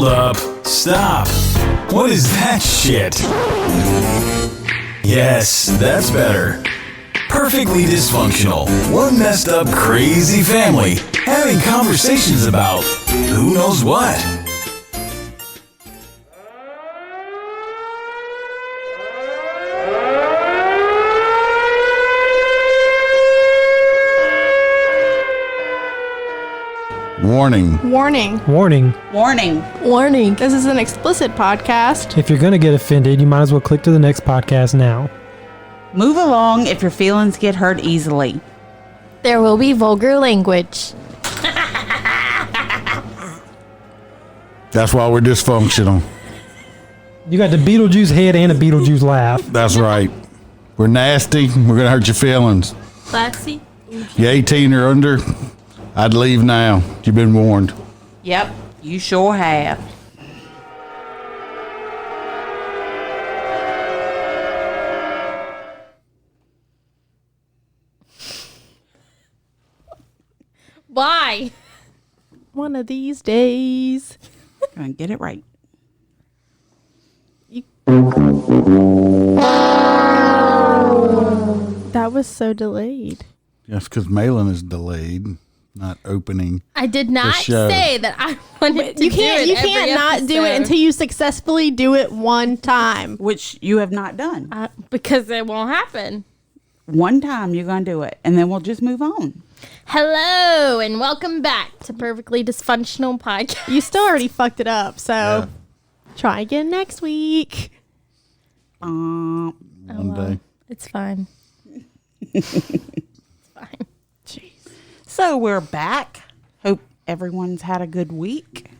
Hold up. Stop. What is that shit? Yes, that's better. Perfectly dysfunctional. One messed up, crazy family having conversations about who knows what. Warning. Warning. Warning. Warning. Warning. This is an explicit podcast. If you're going to get offended, you might as well click to the next podcast now. Move along if your feelings get hurt easily. There will be vulgar language. That's why we're dysfunctional. You got the Beetlejuice head and a Beetlejuice laugh. That's right. We're nasty. We're going to hurt your feelings. Classy. You 18 or under, I'd leave now. You've been warned. Yep, you sure have. Why? One of these days. Gonna get it right. That was so delayed. Yes, because Malin is delayed, not opening. I did not show. say that I wanted to You can't. do it You can't every not do it episode. until you successfully do it one time. Which you have not done. Because it won't happen. One time you're gonna do it, and then we'll just move on. Hello and welcome back to Perfectly Dysfunctional Podcast. You still already fucked it up, so Yeah. try again next week. One day. It's fine. It's fine. So we're back. Hope everyone's had a good week.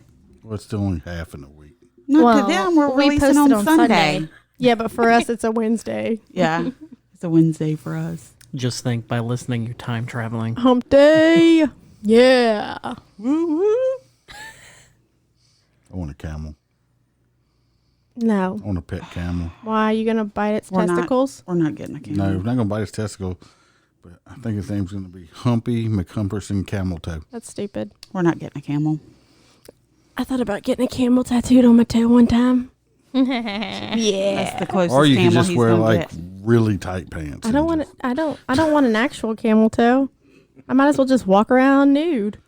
Well, it's still only half in a week. Not to them. We're we releasing posted on Sunday. Yeah, but for us, it's a Wednesday. Yeah, it's a Wednesday for us. Just think by listening, you're time traveling. Hump day. Yeah. Woo woo. I want a camel. No. I want a pet camel. Why? You going to bite its testicles? We're not getting a camel. No, we're not going to bite his testicle, but I think his name's going to be Humpy McHumperson Camel Toe. That's stupid. We're not getting a camel. I thought about getting a camel tattooed on my toe one time. That's the closest Or you camel could just he's wear gonna like get. really tight pants. I don't want to. I don't want an actual camel toe. I might as well just walk around nude.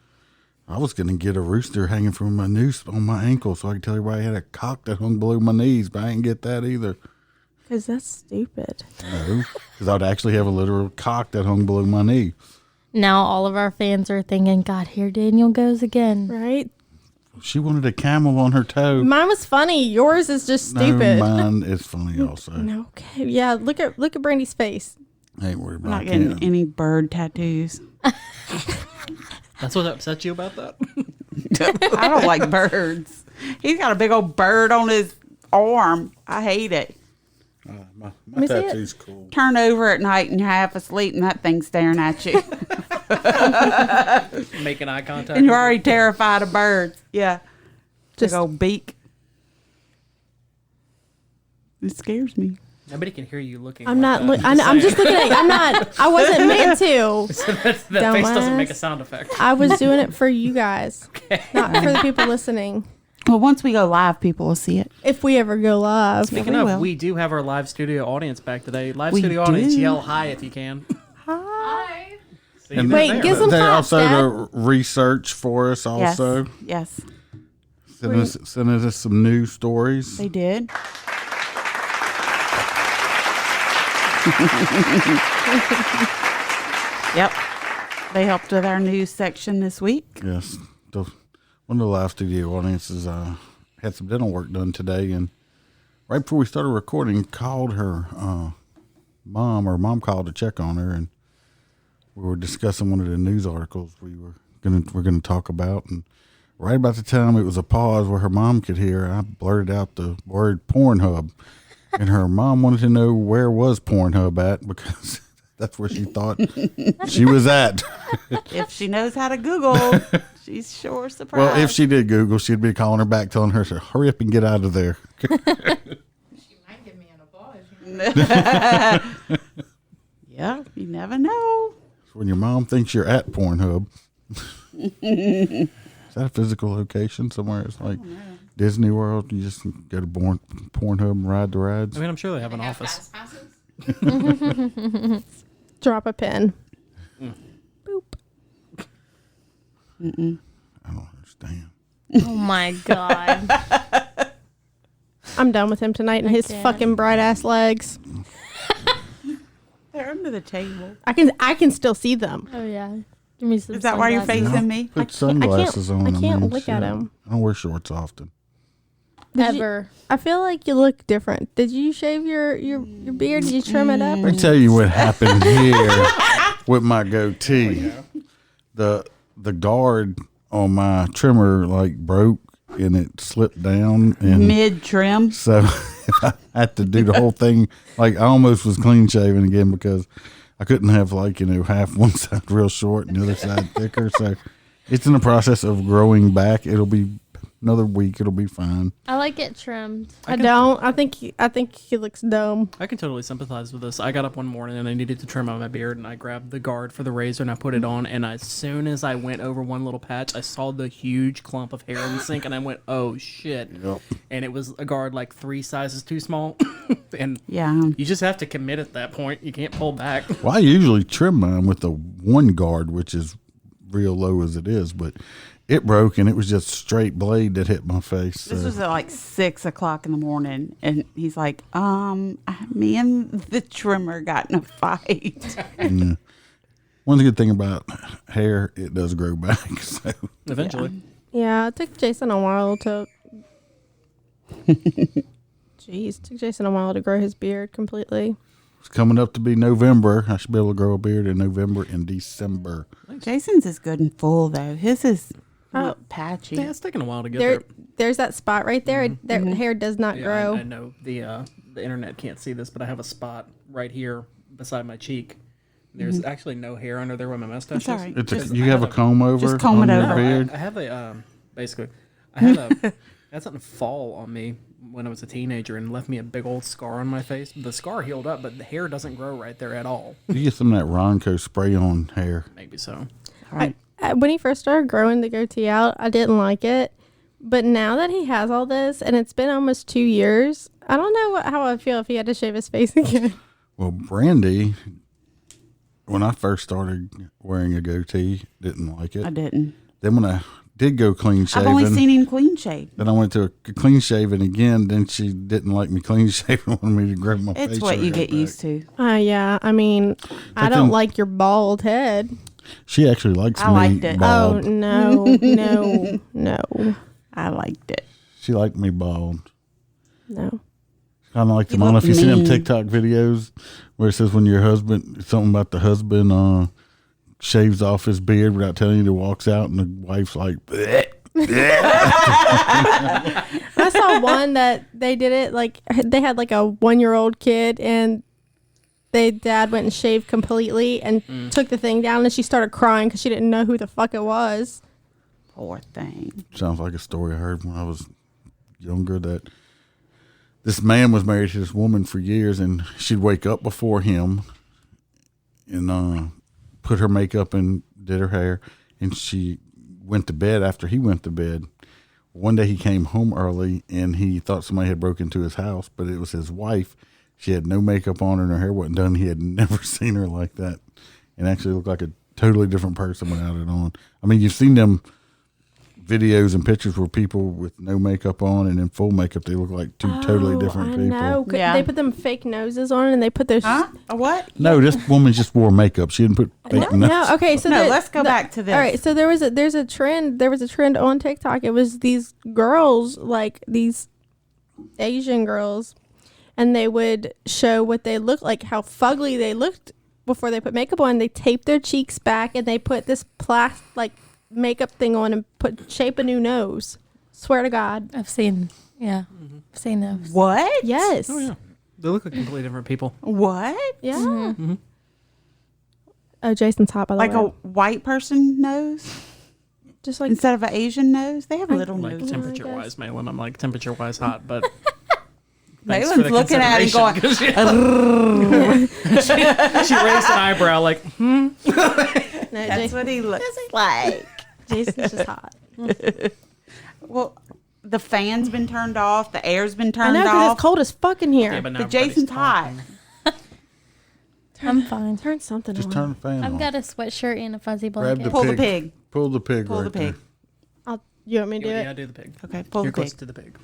I was going to get a rooster hanging from my noose on my ankle so I could tell everybody I had a cock that hung below my knees, but I didn't get that either. Because that's stupid. No, because I'd actually have a literal cock that hung below my knee. Now all of our fans are thinking, God, here Daniel goes again. Right? She wanted a camel on her toe. Mine was funny. Yours is just stupid. No, mine is funny also. No, okay. Yeah, look at Brandy's face. I ain't worried I'm about not getting that. any bird tattoos. That's what upset you about that? I don't like birds. He's got a big old bird on his arm. I hate it. My me see it. tattoo's cool. Turn over at night and you're half asleep and that thing's staring at you. Making eye contact. And you're already terrified of birds. Yeah. Just- Big old beak. It scares me. Nobody can hear you looking. I'm like not. that. I'm just looking at. I'm not. I wasn't meant to. that face doesn't make a Dumbass. sound effect. I was doing it for you guys, not for the people listening. Well, once we go live, people will see it. If we ever go live. Speaking we of, will. we do have our live studio audience back today. Live We studio audience, do. yell hi if you can. Hi. See, And they're Wait, there. give some They claps, also Dad. do research for us also. Yes. Sending us some news stories. They did. Yep. They helped with our news section this week. Yes. One of the live studio audiences had some dental work done today, and right before we started recording, called her mom, or mom called to check on her, and we were discussing one of the news articles we're gonna talk about, and right about the time it was a pause where her mom could hear, I blurted out the word Pornhub, and her mom wanted to know where was Pornhub at, because that's where she thought she was at. If she knows how to Google, she's sure surprised. Well, if she did Google, she'd be calling her back, telling her to hurry up and get out of there. She might give me an applause. Yeah, you never know. When your mom thinks you're at Pornhub. Is that a physical location somewhere? It's like Disney World, you just go to Pornhub and ride the rides. I mean, I'm sure they have an office. Drop a pin. Boop. I don't understand. Oh my god. I'm done with him tonight and his can't. fucking bright ass legs. They're under the table. I can still see them. Oh yeah. Give me some. Is that why you're sunglasses. facing me? Put sunglasses on. I can't mean, look at shit. him. I don't wear shorts often. Ever. I feel like you look different. Did you shave your beard? Did you trim it up? Let me tell you what happened here with my goatee. The guard on my trimmer like broke and it slipped down and Mid trim. so I had to do the whole thing. Like I almost was clean shaven again because I couldn't have like, half one side real short and the other side thicker. So it's in the process of growing back. It'll be another week. It'll be fine. I like it trimmed. I don't. I think he looks dumb. I can totally sympathize with this. I got up one morning and I needed to trim out my beard, and I grabbed the guard for the razor and I put it on. And as soon as I went over one little patch, I saw the huge clump of hair in the sink, and I went, "Oh shit!" Yep. And it was a guard like 3 sizes too small, and Yeah. you just have to commit at that point. You can't pull back. Well, I usually trim mine with the one guard, which is real low as it is, but it broke and it was just straight blade that hit my face. This so. was at like 6 o'clock in the morning, and he's like, me and the trimmer got in a fight. Yeah. One good thing about hair, it does grow back. So Eventually, Yeah, it took Jason a while to. Took Jason a while to grow his beard completely. it's coming up to be November. I should be able to grow a beard in November and December. Jason's is good and full, though. His is a little patchy. yeah, it's taking a while to get there. There's that spot right there. Their hair does not Yeah, grow. I know the internet can't see this, but I have a spot right here beside my cheek. There's actually no hair under there where my mustache It's all right. is. You have a comb over just comb on it your over. beard? I have a basically, I had something fall on me when I was a teenager and left me a big old scar on my face. The scar healed up, but the hair doesn't grow right there at all. You get some of that Ronco spray on hair. Maybe so. When he first started growing the goatee out, I didn't like it. But now that he has all this, and it's been almost 2 years, I don't know how I feel if he had to shave his face again. Well, Brandy, when I first started wearing a goatee, didn't like it. I didn't. Then when I did go clean shaven, I've only seen him clean shave. then I went to a clean shaven again. Then she didn't like me clean shaven, wanted me to grow my face. It's what you get used to. Yeah, I mean, I don't like your bald head. She actually likes I me liked it. bald. Oh, no, no. I liked it. She liked me bald. No. Kind of like You I don't know look if you see them mean. TikTok videos where it says when your husband, something about the husband shaves off his beard without telling you, to walks out and the wife's like, bleh. I saw one that they did it like they had like a 1-year-old kid and dad went and shaved completely and took the thing down and she started crying because she didn't know who the fuck it was. Poor thing. Sounds like a story I heard when I was younger, that this man was married to this woman for years and she'd wake up before him and put her makeup and did her hair, and she went to bed after he went to bed. One day he came home early and he thought somebody had broken into his house, but it was his wife. She had no makeup on and her hair wasn't done. He had never seen her like that and actually looked like a totally different person without it on. I mean, you've seen them videos and pictures where people with no makeup on and in full makeup, they look like two totally different people. No, Yeah. they put them fake noses on and they put their Huh? A what? No, this woman just wore makeup. She didn't put fake nose. No, okay, so No, the- let's go back to this. All right, so there was a trend on TikTok. It was these girls, like these Asian girls, and they would show what they looked like, how fugly they looked before they put makeup on. They taped their cheeks back and they put this makeup thing on and shape a new nose. Swear to God. I've seen those. What? Yes. Oh yeah, they look like completely different people. What? Yeah. Mm-hmm. Oh, Jason's hot, by the Like way. a white person nose Just like instead of an Asian nose? They have little Like noses. temperature wise, Malin. I'm like temperature wise hot, but thanks for Malin's the looking at it going, consideration, 'cause she raised an eyebrow like, no, that's what he looks like. Jason's just hot. Well, the fan's been turned off. The air's been I turned know because off. it's cold as fuck in here. Yeah, but now But Jason's everybody's hot. talking. I'm fine. Turn something Just on. turn the fan I've on. got a sweatshirt and a fuzzy Grab blanket. the Pull the pig. pig. Pull the pig Pull right the pig. You want me to do Yeah, it? do the pig. Okay, pull You're the close pig. to the pig.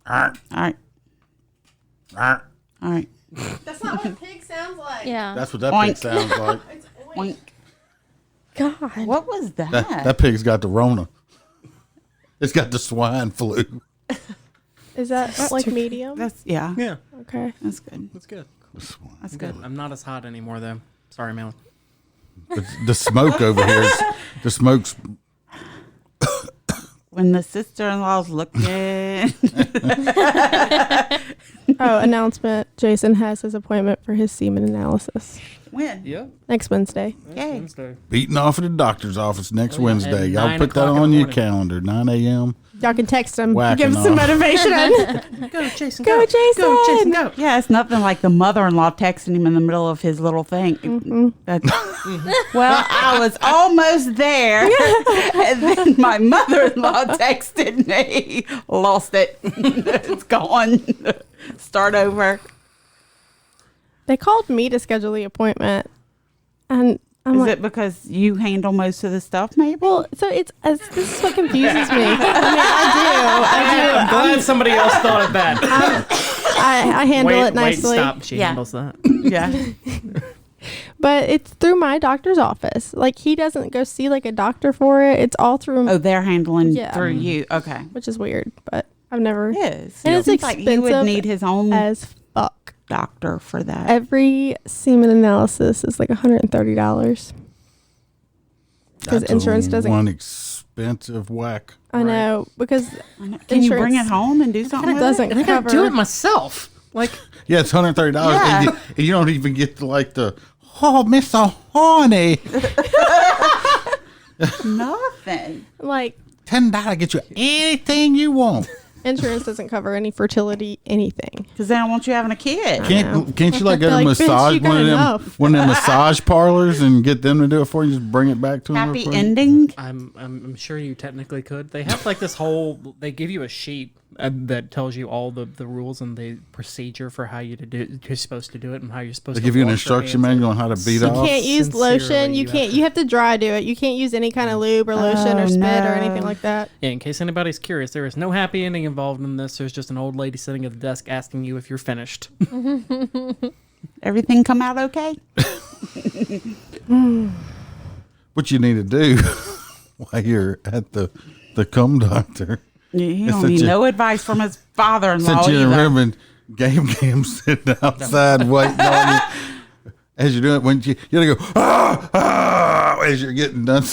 there. All right. Arr. All right. That's not what a pig sounds like. Yeah. That's what that Oink. pig sounds like. Oink. God. What was that? That pig's got the Rona. It's got the swine flu. Is that like medium? That's yeah. Yeah, Okay. That's good. that's good. That's good. I'm not as hot anymore though. Sorry, Melon. But the smoke over here is the smoke's When the sister-in-law's looking. Oh, announcement. Jason has his appointment for his semen analysis When? Yep. next Wednesday. Yay. Wednesday. beating off at the doctor's office next Wednesday. At Y'all 9 put that o'clock in on the your morning. calendar, 9 a.m. Y'all can text him. Whacking Give him some off. motivation. Go, Jason. Go, Jason. Go, Jason. Go. Yeah, it's nothing like the mother-in-law texting him in the middle of his little thing. That's, well, I was almost there, and then my mother-in-law texted me. Lost it. It's gone. Start over. They called me to schedule the appointment, and I'm Is like, it because you handle most of the stuff, maybe? well, so this is what confuses me. I do. I'm glad somebody else thought of that. I handle it nicely. stop. She Yeah. handles that. Yeah. But it's through my doctor's office. Like, he doesn't go see like a doctor for it. It's all through, Oh, they're handling Yeah. through you. Okay. which is weird. But I've never. It is. And it's Seems like he would expensive need his own as fuck. doctor for that. Every semen analysis is like $130 because That's insurance doesn't. one expensive whack. I know because Can you bring it insurance home and do something with doesn't I gotta cover. do it myself. Like, Yeah, it's $130, Yeah. and you don't even get to like the Miss so horny. Nothing. Like, $10 get you anything you want. insurance doesn't cover any fertility anything. Because they don't want you having a kid. Can't you like go to Like, bitch, massage you got one of them enough. massage parlors and get them to do it for you? Just bring it back to them. Happy ending. I'm sure you technically could. They have like this whole. They give you a sheet that tells you all the rules and the procedure for how you're supposed to do it and how you're supposed They to. give you an wash your instruction hands. manual on how to beat You off. can't use Sincerely, lotion. You can't. You have to dry do it. You can't use any kind of lube or lotion or Oh, spit or no. anything like that. Yeah, in case anybody's curious, there is no happy ending involved in this. There's just an old lady sitting at the desk asking you if you're finished. Everything come out okay? What you need to do while you're at the cum doctor, He It's don't such need a- no advice from his father-in-law since you're either. remembering game sitting outside waiting on you as you're doing it, when you gotta go as you're getting done.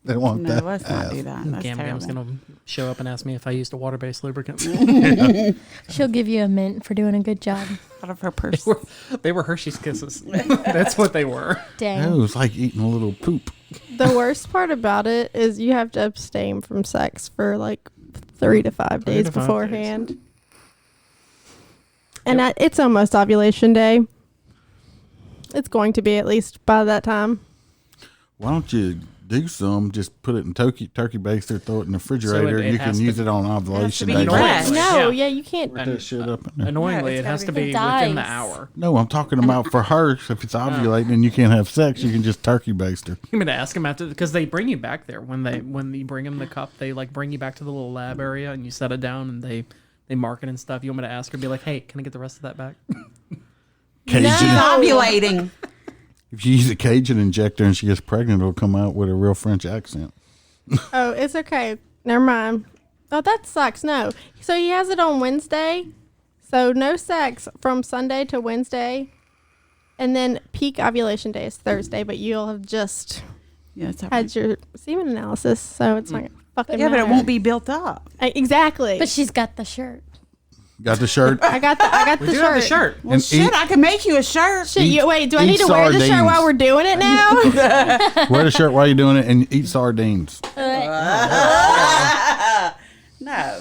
They want No, that. let's not do that. That's Gam Gam's terrible. gonna show up and ask me if I used a water-based lubricant. She'll give you a mint for doing a good job. Out of her purse. They were Hershey's Kisses. That's what they were. Dang. Oh, it's like eating a little poop. The worst part about it is you have to abstain from sex for like 3 to 5 3 days to 5 beforehand. And it's almost ovulation day. It's going to be at least by that time. Why don't you do some? Just put it in turkey baster, throw it in the refrigerator. it you has can use to- it on ovulation be day. fresh. No, Yeah. yeah, you can't. Put that shit up in there. Annoyingly, No, it it's has to gotta be be- within the Dies. hour. No, I'm talking about for her. If it's ovulating and you can't have sex, you can just turkey baster. I'm gonna ask them after because they bring you back there when you bring them the cup. They like bring you back to the little lab area and you set it down and they mark it and stuff. You want me to ask her? Be like, hey, can I get the rest of that back? Cajun. Ovulating. If you use a Cajun injector and she gets pregnant, it'll come out with a real French accent. Oh, it's okay. Never mind. Oh, that sucks. No. So he has it on Wednesday. So no sex from Sunday to Wednesday. And then peak ovulation day is Thursday, but you'll have just Yeah, it's all had right. your semen analysis. So it's not going to fucking Yeah, but it matter. won't be built up. Exactly. But she's got the shirt. Got the shirt? I got the We do have the shirt. Well, And shit, eat- I can make you a shirt. Shit, Eat- wait, do I eat need to wear the shirt sardines. while we're doing it now? Wear the shirt while you're doing it and eat sardines. No.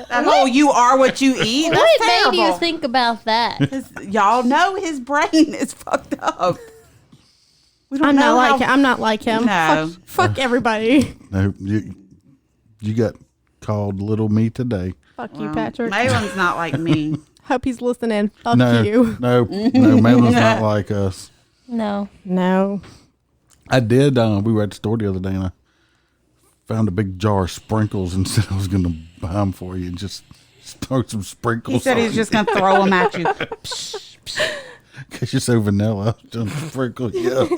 That whole you are what you eat. That's What terrible. made you think about that? Y'all know his brain is fucked up. We don't I'm know not how- like him. I'm not like him. No. Fuck everybody. No, you got called Little Me Today. Fuck you, Patrick. Malin's not like me. Hope he's listening. Fuck No, you. no, Malin's not like us. No. No. I did. We were at the store the other day, and I found a big jar of sprinkles and said I was going to buy them for you and just throw some sprinkles. He said he's just going to throw them at you. Because you're so vanilla. Just sprinkle you up.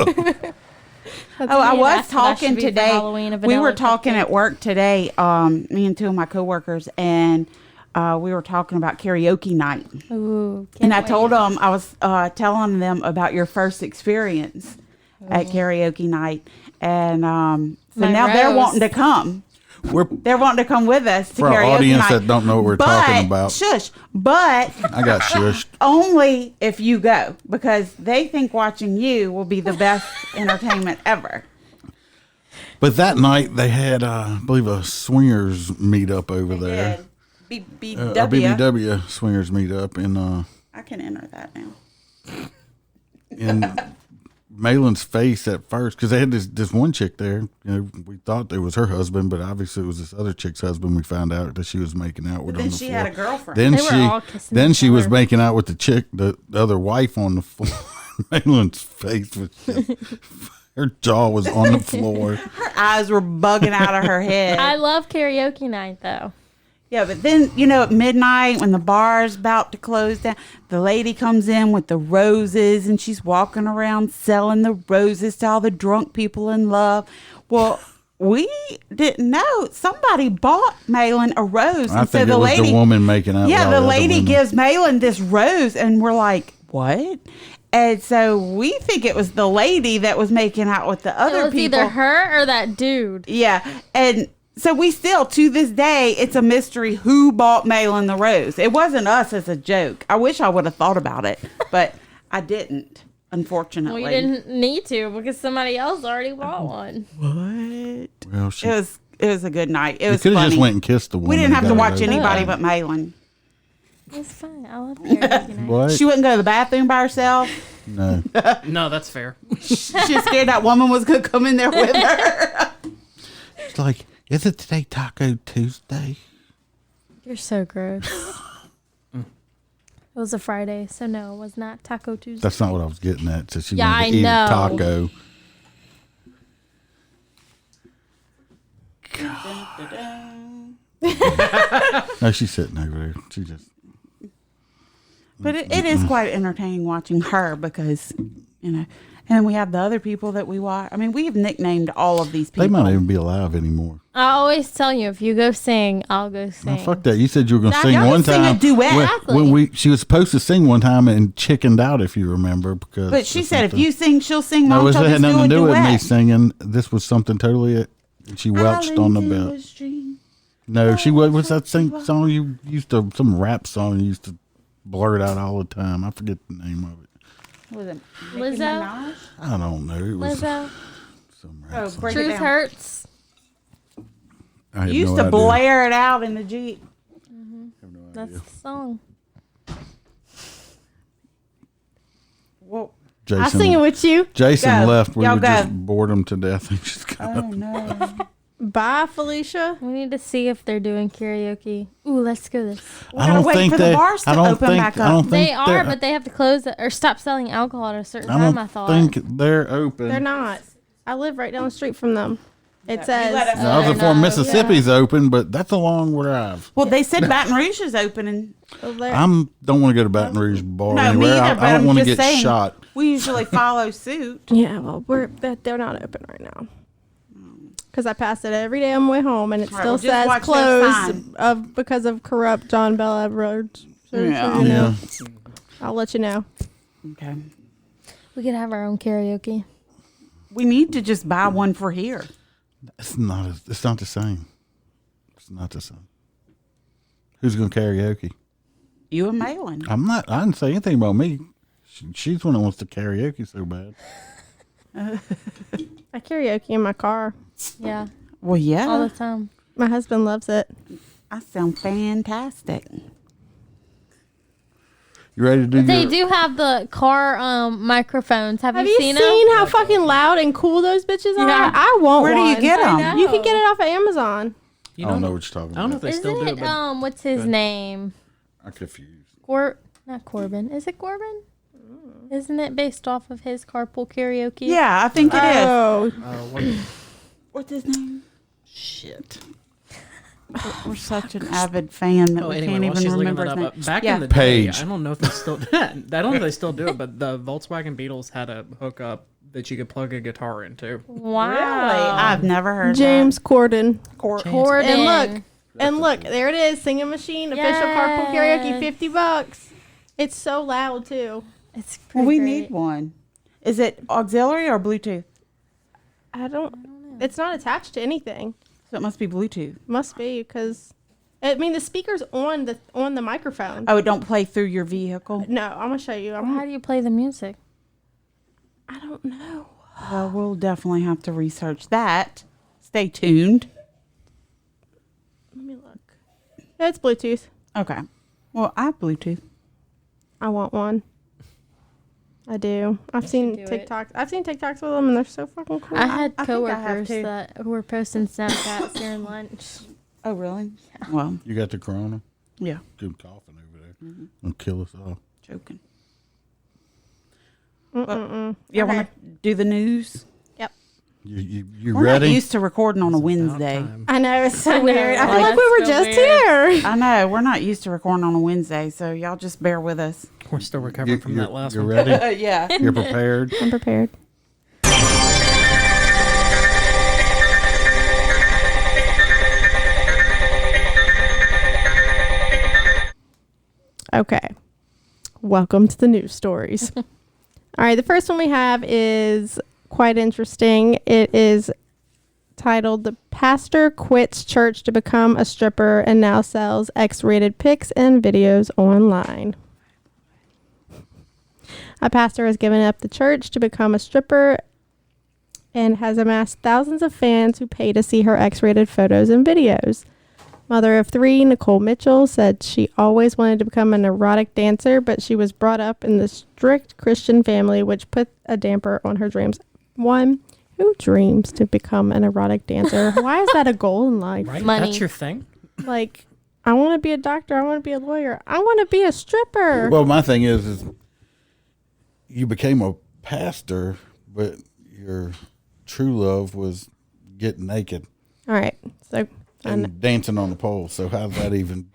I was that's what I should talking be for today. Halloween, a We were vanilla talking cupcake. at work today, me and two of my coworkers, and we were talking about karaoke night. Ooh, And can't I told wait. them, I was telling them about your first experience at karaoke night. And so My now they're rose. wanting to come. They're wanting to come with us to For our karaoke audience night. that don't know what we're But- talking about. Shush. But I got shushed. only if you go, because they think watching you will be the best entertainment ever. But that night they had, I believe, a swingers meetup over there. A BBW. BBW swingers meetup in I can enter that now. in Malin's face at first, because they had this one chick there. You know, we thought it was her husband, but obviously it was this other chick's husband. We found out that she was making out with But on then the she floor. had a girlfriend. Then They were all kissing then each she was other. making out with the chick, the other wife on the floor. Malin's face was just, her jaw was on the floor. Her eyes were bugging out of her head. I love karaoke night though. Yeah, but then, at midnight when the bar's about to close down, the lady comes in with the roses and she's walking around selling the roses to all the drunk people in love. Well, we didn't know. Somebody bought Malin a rose. I And so think it the was lady, the woman making out. yeah, with all the other lady women. gives Malin this rose and we're like, what? And so we think it was the lady that was making out with the other It was people. either her or that dude. Yeah, and so we still, to this day, it's a mystery who bought Malin the rose. It wasn't us as a joke. I wish I would have thought about it, but I didn't, unfortunately. Well, you didn't need to because somebody else already bought one. What? Well, she It was a good night. It you was could have funny. just went and kissed the woman. We didn't have to and got watch her. anybody but Malin. It's fine. I love karaoke night. What? She wouldn't go to the bathroom by herself. No. No, that's fair. She was scared that woman was going to come in there with her. It's like, is it today Taco Tuesday? You're so gross. It was a Friday, so no, it was not Taco Tuesday. That's not what I was getting at. So she Yeah, wanted to I eat know. a taco. No, she's sitting over there. She just. But it is quite entertaining watching her because, and then we have the other people that we watch. I mean, we have nicknamed all of these people. They might not even be alive anymore. I always tell you, if you go sing, I'll go No, sing. fuck that. You said you were going to Y'all sing can one sing a time. duet. When she was supposed to sing one time and chickened out, if you remember, because. But she of said, if something. you sing, she'll sing. No, Won't it y'all had just nothing to do with me duet? singing. This was something totally. She welched on the belt. No, she was. What's that song you used to? Some rap song you used to blurt out all the time. I forget the name of it. Was it Lizzo? Minaj? I don't know. It was Lizzo, some rap Oh, song. break it Truth down. Hurts. I have You used no to idea. blare it out in the Jeep. That's the song. Well, Jason, I'll sing it with you. Jason Go. left. We Y'all were go. just bored him to death. And just got up. oh no. Bye, Felicia. We need to see if they're doing karaoke. Ooh, let's go this. I don't wait think for the they. bars to I don't open think. back I don't up. think They are, but they have to close it or stop selling alcohol at a certain I time, don't I thought. think they're open. They're not. I live right down the street from them. It says. let us I was They're before not, Mississippi's open, but that's a long drive. Well, they said Baton Rouge is opening. Don't Don't want to go to Baton Rouge bar No, me anywhere. either. But I don't I'm want to just get saying, shot. we usually follow suit. Yeah, well, they're not open right now. Because I pass it every day on my way home, and it All right, still well, just says watch that closed because of corrupt John Bel roads. So, Yeah. you know, Yeah. I'll let you know. Okay. We could have our own karaoke. We need to just buy one for here. It's not. It's not the same. It's not the same. Who's going to karaoke? You and Malin. I'm not. I didn't say anything about me. She's the one that wants to karaoke so bad. I karaoke in my car. Yeah, Well, all yeah. the time. My husband loves it. I sound fantastic. You ready to do They your? do have the car Microphones. Have Have you you seen seen them? how fucking loud and cool those bitches are? Yeah. I want Where do one. you get I them? know. You can get it off of Amazon. You I don't know what you're talking I don't know about. if they still Isn't do it, it. But what's his ahead. name? I'm confused. Not Corbin. Is it Corbin? Isn't it based off of his carpool karaoke? Yeah, I think it is. Oh, what, What's his name? shit. We're such an avid fan that Oh, we anyway, can't while even she's looking remember that his up, name. back Yeah. in the day, Page. I don't know if they still. I don't know if they still do it, but the Volkswagen Beetles had a hookup that you could plug a guitar into. Wow. Really? I've never heard James Corden. Corden. And look, there it is. Singing Machine, official carpool karaoke, $50. It's so loud too. It's that. Well, pretty we great. need one. Is it auxiliary or Bluetooth? I don't. It's not attached to anything. So it must be Bluetooth. Must be because, I mean, the speaker's on the microphone. Oh, it don't play through your vehicle? No, I'm gonna show you. Well, how do you play the music? I don't know. Well, we'll definitely have to research that. Stay tuned. Let me look. Yeah, it's Bluetooth. Okay. Well, I have Bluetooth. I want one. I do. I've seen do it. TikToks. I've seen TikToks with them, and they're so fucking cool. I had I think I have coworkers too. that were posting Snapchats during lunch. Oh, really? Yeah. Well, You got the corona? yeah. Good coughing over there. It'll kill us all. Joking. Mm-mm-mm. You Okay. want to do the news? You We're ready? not used to recording on a About Wednesday. time. I know it's so I know, weird. I feel right? like we That's were so just weird. here. I know. We're not used to recording on a Wednesday, so y'all just bear with us. We're still recovering from that last you're one. ready? Yeah. You're prepared? I'm prepared. Okay. Welcome to the news stories. All right, the first one we have is quite interesting. It is titled "The Pastor Quits Church to Become a Stripper and Now Sells X-Rated Pics and Videos Online." A pastor has given up the church to become a stripper and has amassed thousands of fans who pay to see her X-rated photos and videos. Mother of three, Nicole Mitchell, said she always wanted to become an erotic dancer, but she was brought up in the strict Christian family, which put a damper on her dreams. One, who dreams to become an erotic dancer? Why is that a goal in life? Right? Money. That's your thing? Like, I want to be a doctor. I want to be a lawyer. I want to be a stripper. Well, my thing is you became a pastor, but your true love was getting naked All right. So, and dancing on the pole. So how does that even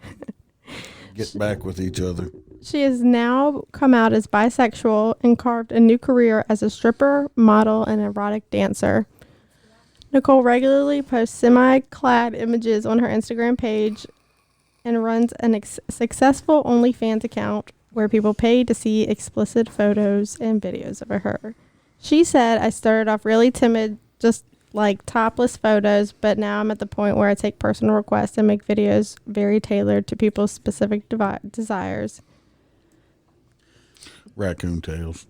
get back with each other? she has now come out as bisexual and carved a new career as a stripper, model, and erotic dancer. Nicole regularly posts semi-clad images on her Instagram page and runs an successful OnlyFans account where people pay to see explicit photos and videos of her. She said, "I started off really timid, just like topless photos, but now I'm at the point where I take personal requests and make videos very tailored to people's specific desires." Raccoon tails.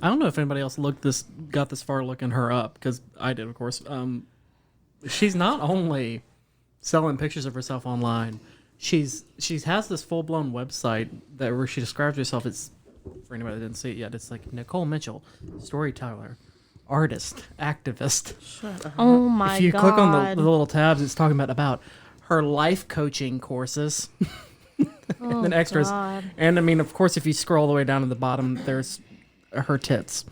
I don't know if anybody else got this far looking her up, because I did, of course. She's not only selling pictures of herself online. She has this full blown website where she describes herself as, for anybody that didn't see it yet, it's like Nicole Mitchell, storyteller, artist, activist. Oh my god. If you click on the little tabs, it's talking about her life coaching courses. Oh, and extras. God. And I mean, of course, if you scroll all the way down to the bottom, there's her tits.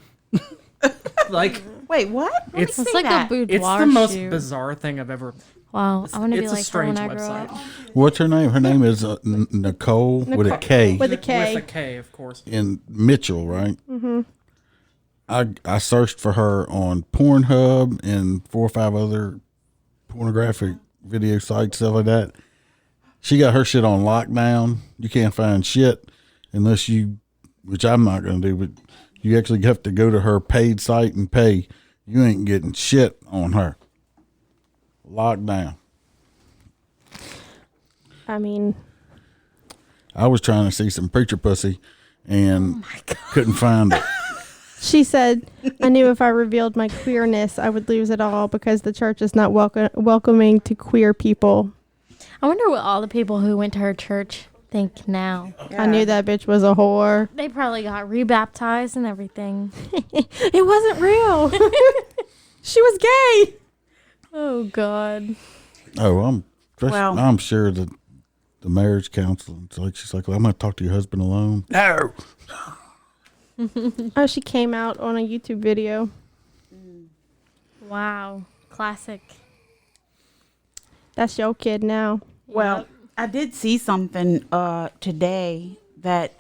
Like, Wait, what? Let me It's- see It's like that. a boudoir it's the most shoot. bizarre thing I've ever. Wow, I want to be It's a like her strange when I grow website. up. What's her name? Her name is Nicole with a K With a K. With a K, of course. in Mitchell, right? Mm-hmm. I searched for her on Pornhub and 4 or 5 other pornographic video sites, stuff like that. She got her shit on lockdown. You can't find shit unless you, which I'm not going to do, but you actually have to go to her paid site and pay. You ain't getting shit on her. Lockdown. I mean, I was trying to see some preacher pussy and couldn't find it. she said, "I knew if I revealed my queerness, I would lose it all because the church is not welcoming to queer people. I wonder what all the people who went to her church think now. I knew that bitch was a whore. They probably got rebaptized and everything. It wasn't real. She was gay." Oh God. Oh, Well- I'm sure that the marriage counseling, she's like, well, I'm going to talk to your husband alone. No. Oh, she came out on a YouTube video. Wow. Classic. That's your kid now. Well, I did see something today that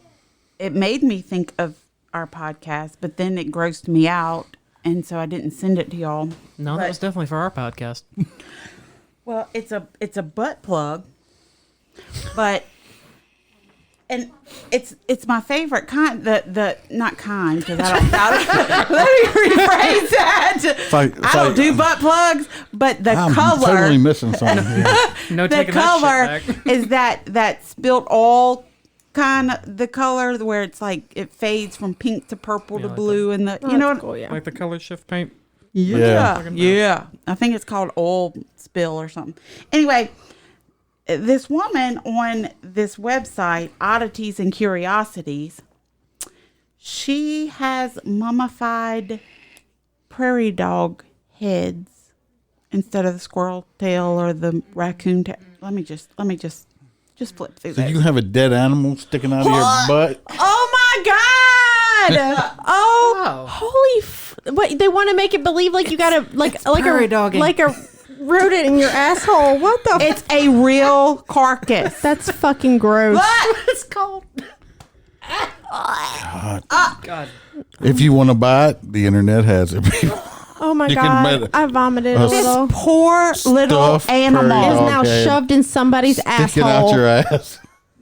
it made me think of our podcast, but then it grossed me out, and so I didn't send it to y'all. No, that But- was definitely for our podcast. Well, it's a butt plug, but and it's my favorite kind. The not kind because I don't. Let me rephrase that. I don't do butt plugs, but the I'm color. totally missing something here. No The taking color that shit back. is that spilt oil kind of the color where it's like it fades from pink to purple to like blue and the Oh, you know that's what cool, yeah. Like the color shift paint. yeah. I think it's called oil spill or something. Anyway, this woman on this website, Oddities and Curiosities, she has mummified prairie dog heads instead of the squirrel tail or the raccoon tail. Let me just flip through So those. you have a dead animal sticking out of your butt? Oh my God! Oh, holy! Wait, they want to make it believe like you got a like prairie a dogging. like a rodent in your asshole. What the? It's a real carcass. That's fucking gross. It's called. God. If you want to buy it, the internet has it. Oh my You can god! bet- I vomited a This little. Poor little Stuffed animal. prairie Is dog now head shoved in somebody's sticking asshole. out your ass.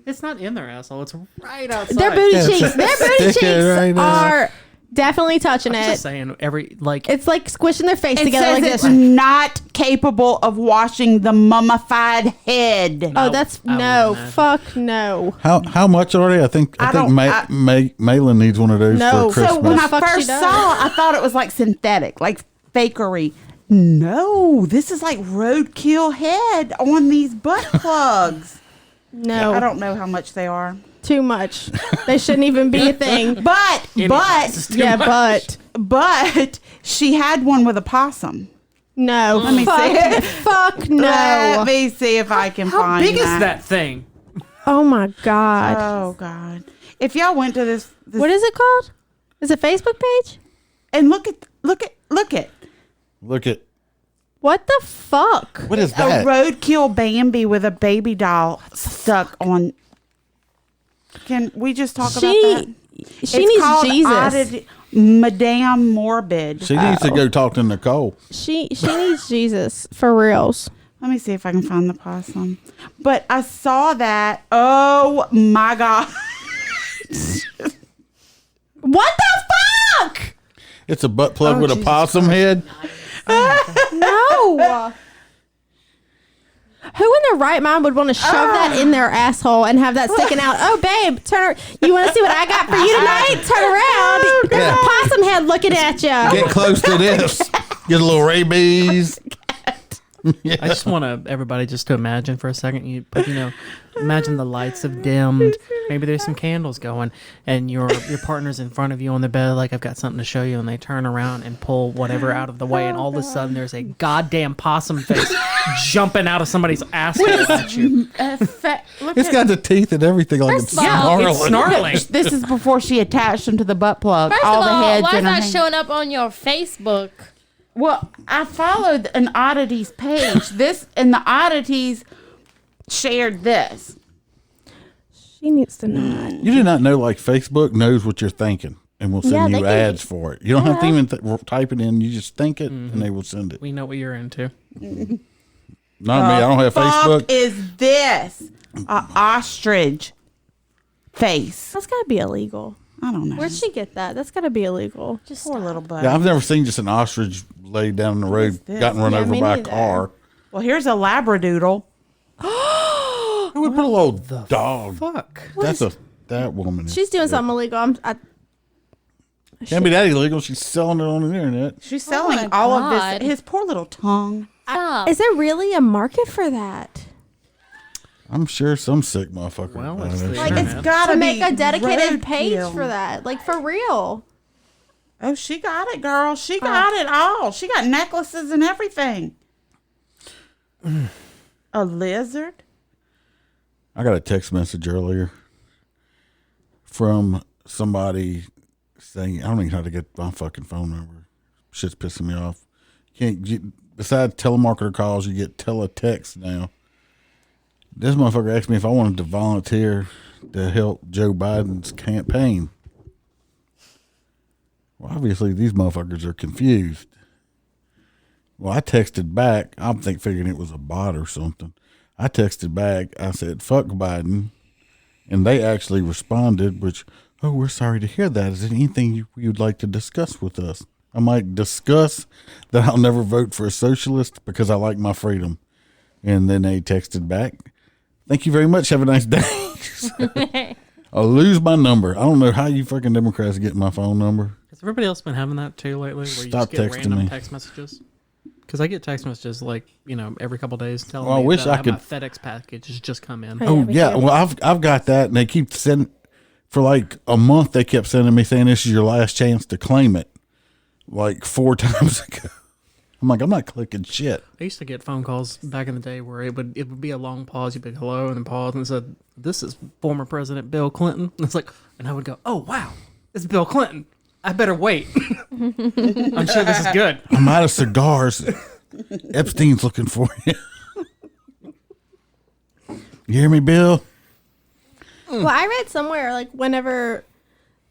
It's not in their asshole. It's right outside. Their booty Yeah, cheeks. Their booty stick it cheeks right there. are definitely touching I'm it. just saying, It's like squishing their face It together says like it's this. not capable of washing the mummified head. Oh, that's I no. wouldn't imagine. Fuck no. How much are they? I think don't- Malin needs one of those No. for Christmas. So when I Fuck she first does. saw it, I thought it was like synthetic, like fakery. No, this is like roadkill head on these butt plugs. No. I don't know how much they are. Too much. They shouldn't even be a thing. But Yeah, but she had one with a possum. No. Let me see. Fuck no. Let me see if I can How find big is that thing? Oh my god. Oh God! If y'all went to this What is it called? Is it Facebook page? and look at Look at What the fuck? what is a that? roadkill Bambi with a baby doll stuck on. Can we just talk about that? She needs Jesus. Madame Morbid. She needs to go talk to Nicole. She needs Jesus for reals. Let me see if I can find the possum. But I saw that. Oh my God! What the fuck? It's a butt plug with a possum head. No. Who in their right mind would want to shove that in their asshole and have that sticking out? Oh, babe, you want to see what I got for you tonight? Turn around. There's Yeah. a possum head looking at you. Get close to this. Get a little rabies. I just want everybody just to imagine for a second. Imagine the lights have dimmed. Maybe there's some candles going, and your partner's in front of you on the bed, like I've got something to show you, and they turn around and pull whatever out of the way, and all of a sudden there's a goddamn possum face jumping out of somebody's asshole at you. It's got the teeth and everything like it's First of all, snarling. It's snarling. This is before she attached them to the butt plug. First all of all, the heads why is in her that hand. showing up on your Facebook? Well, I followed an oddities page. This and the oddities shared this. She needs to know that. You do not know, like Facebook knows what you're thinking and will send Yeah, they you can- ads for it. You don't have to even type it in. You just think it and they will send it. We know what you're into. Not me. I don't have Fuck Facebook. is this? A ostrich face. That's got to be illegal. I don't know. Where'd she get that? That's got to be illegal. Just Poor stop. little butt. Yeah, I've never seen just an ostrich laid down the road, this? gotten run Yeah, over me by a neither. car. Well, here's a labradoodle. Who would put a little dog? Fuck. That woman. She's doing something illegal. Can't be that illegal. She's selling it on the internet. She's selling my all of God. this. His poor little tongue. Stop. Is there really a market for that? I'm sure some sick motherfucker. Well, would buy it's that the shit. Like internet. it's gotta To be make a dedicated page roadkill. for that. Like, for real. Oh, she got it, girl. She got it all. She got necklaces and everything. A lizard? I got a text message earlier from somebody saying, I don't even know how to get my fucking phone number. Shit's pissing me off. Besides telemarketer calls, you get teletext now. This motherfucker asked me if I wanted to volunteer to help Joe Biden's campaign. Well, obviously these motherfuckers are confused. Well, I texted back. I'm figuring it was a bot or something. I texted back. I said, fuck Biden. And they actually responded, which, oh, we're sorry to hear that. Is there anything you'd like to discuss with us? I might discuss that I'll never vote for a socialist because I like my freedom. And then they texted back, thank you very much. Have a nice day. I'll lose my number. I don't know how you fucking Democrats get my phone number. Has everybody else been having that too lately? Where Stop you just get texting random me. text messages? Because I get text messages like, every couple days telling Well, I me wish that I could- my FedEx package has just come in. Oh me yeah, too. well I've got that, and they keep sending for like a month. They kept sending me saying this is your last chance to claim it, like 4 times ago. I'm like, I'm not clicking shit. I used to get phone calls back in the day where it would be a long pause. You'd be hello, and then pause, and it said, "This is former President Bill Clinton." And it's like, and I would go, "Oh wow, it's Bill Clinton. I better wait. I'm sure this is good." I'm out of cigars. Epstein's looking for you. You hear me, Bill? Well, I read somewhere like whenever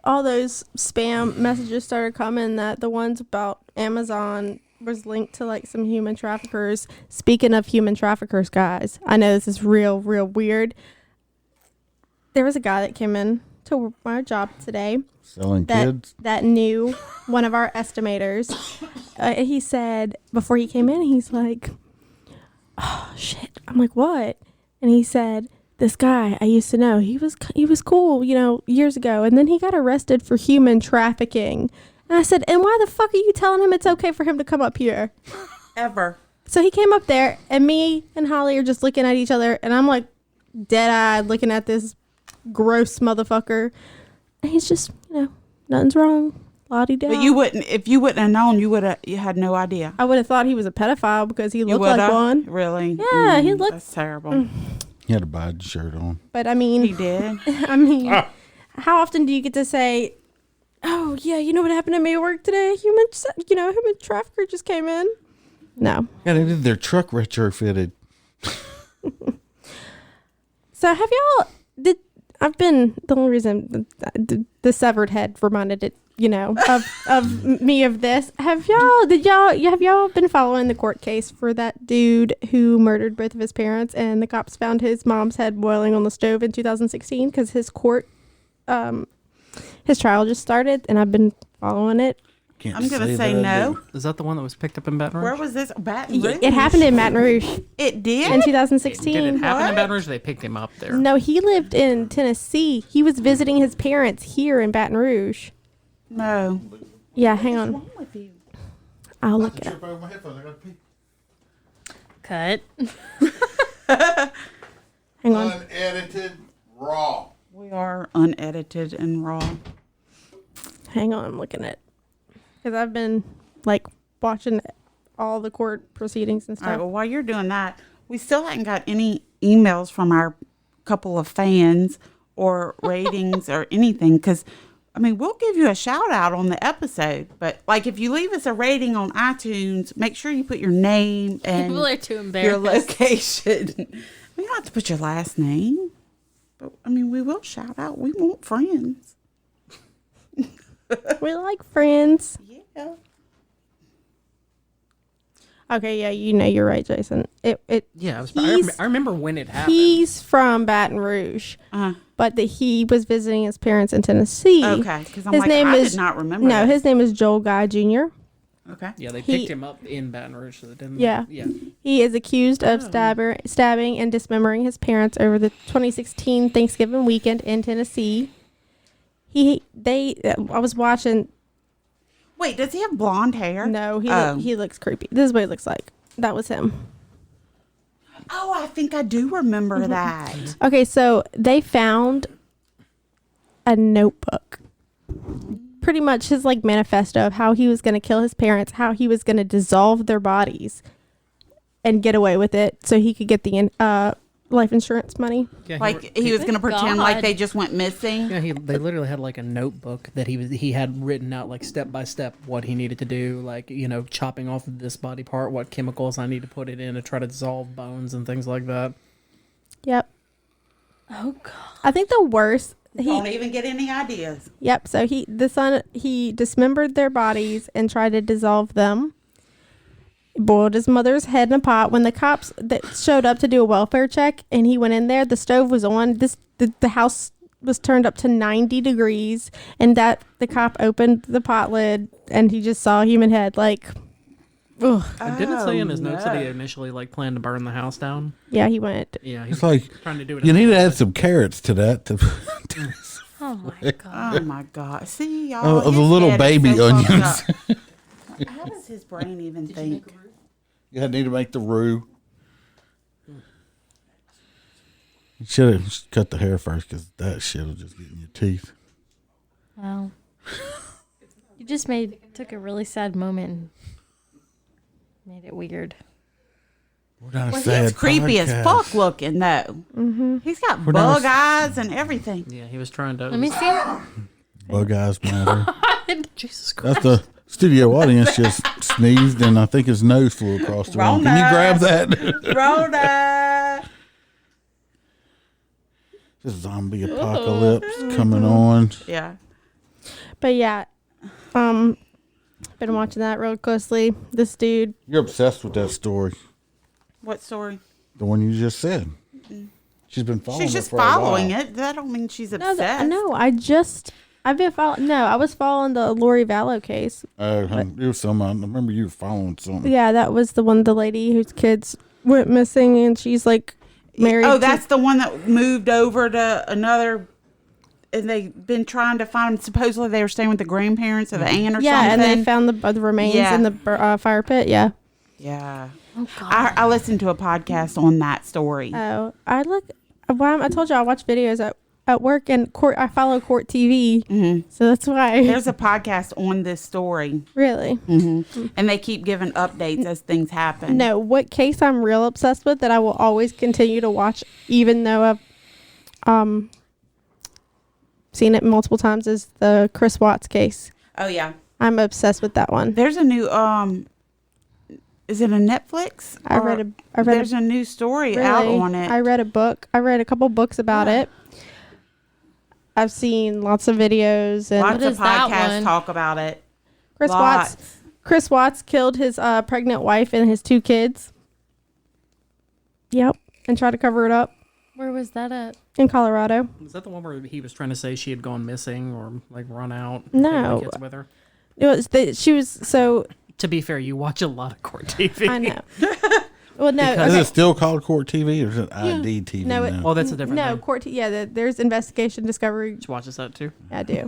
all those spam messages started coming, that the ones about Amazon was linked to like some human traffickers. Speaking of human traffickers, guys, I know this is real weird. There was a guy that came in to my job today Selling kids? that knew one of our estimators. He said before he came in, he's like, "Oh shit!" I'm like, "What?" And he said, "This guy I used to know. He was cool, years ago, and then he got arrested for human trafficking." And I said, "And why the fuck are you telling him it's okay for him to come up here?" Ever. So he came up there, and me and Holly are just looking at each other, and I'm like dead-eyed looking at this gross motherfucker. And he's just, nothing's wrong. La-di-da. But if you wouldn't have known, you had no idea. I would have thought he was a pedophile because he You looked like woulda? one. Really? Yeah, he looked- That's terrible. He had a Biden shirt on. But I mean, He did. How often do you get to say, "Oh yeah, you know what happened to me at work today? Human trafficker just came in." No. Yeah, they did their truck retrofitted. So have y'all? I've been the only reason the severed head reminded it, of me of this. Have y'all been following the court case for that dude who murdered both of his parents, and the cops found his mom's head boiling on the stove in 2016 because his trial just started, and I've been following it. Can't I'm going to say that I no. do. Is that the one that was picked up in Baton Rouge? Where was this? Baton Rouge? It happened in Baton Rouge It did? in 2016. Did it happen What? in Baton Rouge? Or they picked him up there. No, he lived in Tennessee. He was visiting his parents here in Baton Rouge. No. Yeah, hang on. What's wrong with you? I'll look it up. Cut. Hang on. Unedited, raw. We are unedited and raw. Hang on, I'm looking at, because I've been like watching all the court proceedings and All right, stuff. well, while you're doing that, we still haven't got any emails from our couple of fans or ratings or anything. Because, we'll give you a shout out on the episode. But, if you leave us a rating on iTunes, make sure you put your name and People are too your embarrassed. location. You don't have to put your last name. But, we will shout out. We want friends. We like friends. Yeah. Okay, yeah, you're right, Jason. Yeah, He's- I remember when it happened. He's from Baton Rouge, but he was visiting his parents in Tennessee. Okay, because I'm His name I is did not remember. No, that. his name is Joel Guy Jr. Okay. Yeah, they He- picked him up in Baton Rouge. So they didn't, Yeah. Yeah. He is accused of stabbing and dismembering his parents over the 2016 Thanksgiving weekend in Tennessee. I was watching. Wait, does he have blonde hair? No, Oh. he looks creepy. This is what he looks like. That was him. Oh, I think I do remember that. Okay, so they found a notebook. Pretty much his manifesto of how he was going to kill his parents, how he was going to dissolve their bodies. and get away with it so he could get the life insurance money. Yeah, Like he was going to pretend God. like they just went missing. Yeah, they literally had like a notebook that he had written out like step by step what he needed to do, like chopping off this body part, what chemicals I need to put it in to try to dissolve bones and things like that. Yep. Oh God. I think the worst. Don't even get any ideas. Yep. So he dismembered their bodies and tried to dissolve them. Boiled his mother's head in a pot. When the cops that showed up to do a welfare check and he went in there, the stove was on. The house was turned up to 90 degrees, and that the cop opened the pot lid and he just saw a human head. Like, ugh. I didn't say in his notes that he no. initially like planned to burn the house down. Yeah, he went. Yeah, he's It's like trying to do it. you need to add some carrots to that. Oh my God. Oh my God! See y'all. Of the his little head is baby so fucked onions. up. How does his brain even think? You need to make the roux. You should have cut the hair first, because that shit will just get in your teeth. Wow. You just took a really sad moment and made it weird. We're not a Well, sad he's creepy as podcast. fuck looking though. Mm-hmm. He's got not bug a- eyes and everything. Yeah, he was trying to. Let me see it. Bug eyes matter. Jesus Christ. That's the studio audience just sneezed, and I think his nose flew across the room. Can you grab that? Rhoda. This zombie apocalypse coming on. Yeah. But yeah, been watching that real closely. This dude. You're obsessed with that story, What story? the one you just said. She's been following. She's it just for a while. following it. That don't mean she's No, obsessed. I've been following. No, I was following the Lori Vallow case. It was some. I remember you were following something. Yeah, that was the lady whose kids went missing, and she's like married. Oh, to- that's the one that moved over to another. And they've been trying to find. Supposedly, they were staying with the grandparents of the aunt or yeah, something. and they found the remains Yeah. in the fire pit. Yeah. Yeah. Oh God. I listened to a podcast on that story. Oh, I look. Well, I told you I watch videos at work, and court. I follow Court TV, so that's why. There's a podcast on this story, Really? and they keep giving updates as things happen. No, what case I'm real obsessed with that I will always continue to watch, even though I've seen it multiple times, is the Chris Watts case. Oh yeah. I'm obsessed with that one. There's a new is it a Netflix? I read a There's a new story out really, on it. I read a book. I read a couple books about Yeah. it. I've seen lots of videos, and Lots What of is that podcasts one? talk about it. Chris Lots. Watts. Chris Watts killed his pregnant wife and his 2 kids. Yep, and tried to cover it up Where was that at? in Colorado. Is that the one where he was trying to say she had gone missing or like run out? No. taking the kids with her? It was she was so. To be fair, you watch a lot of court TV. I know. Well, no, Because- Is okay. it still called Court TV, or is it ID TV No, it- now? Oh, that's a different No, thing. court. Yeah, there's investigation, discovery. She watches that too. I do.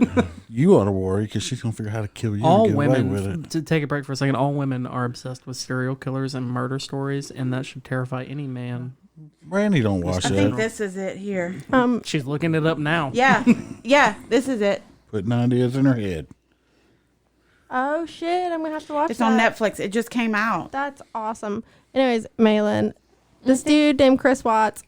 You ought to worry, because she's gonna figure out how to kill you All and get away with women, it. to take a break for a second, all women are obsessed with serial killers and murder stories, and that should terrify any man. Brandy don't watch I think that. this is it here. She's looking it up now. Yeah. Yeah, this is it. Putting ideas in her head. Oh shit! I'm gonna have to watch. It's that. on Netflix. It just came out. That's awesome. Anyways, Malin, this dude named Chris Watts,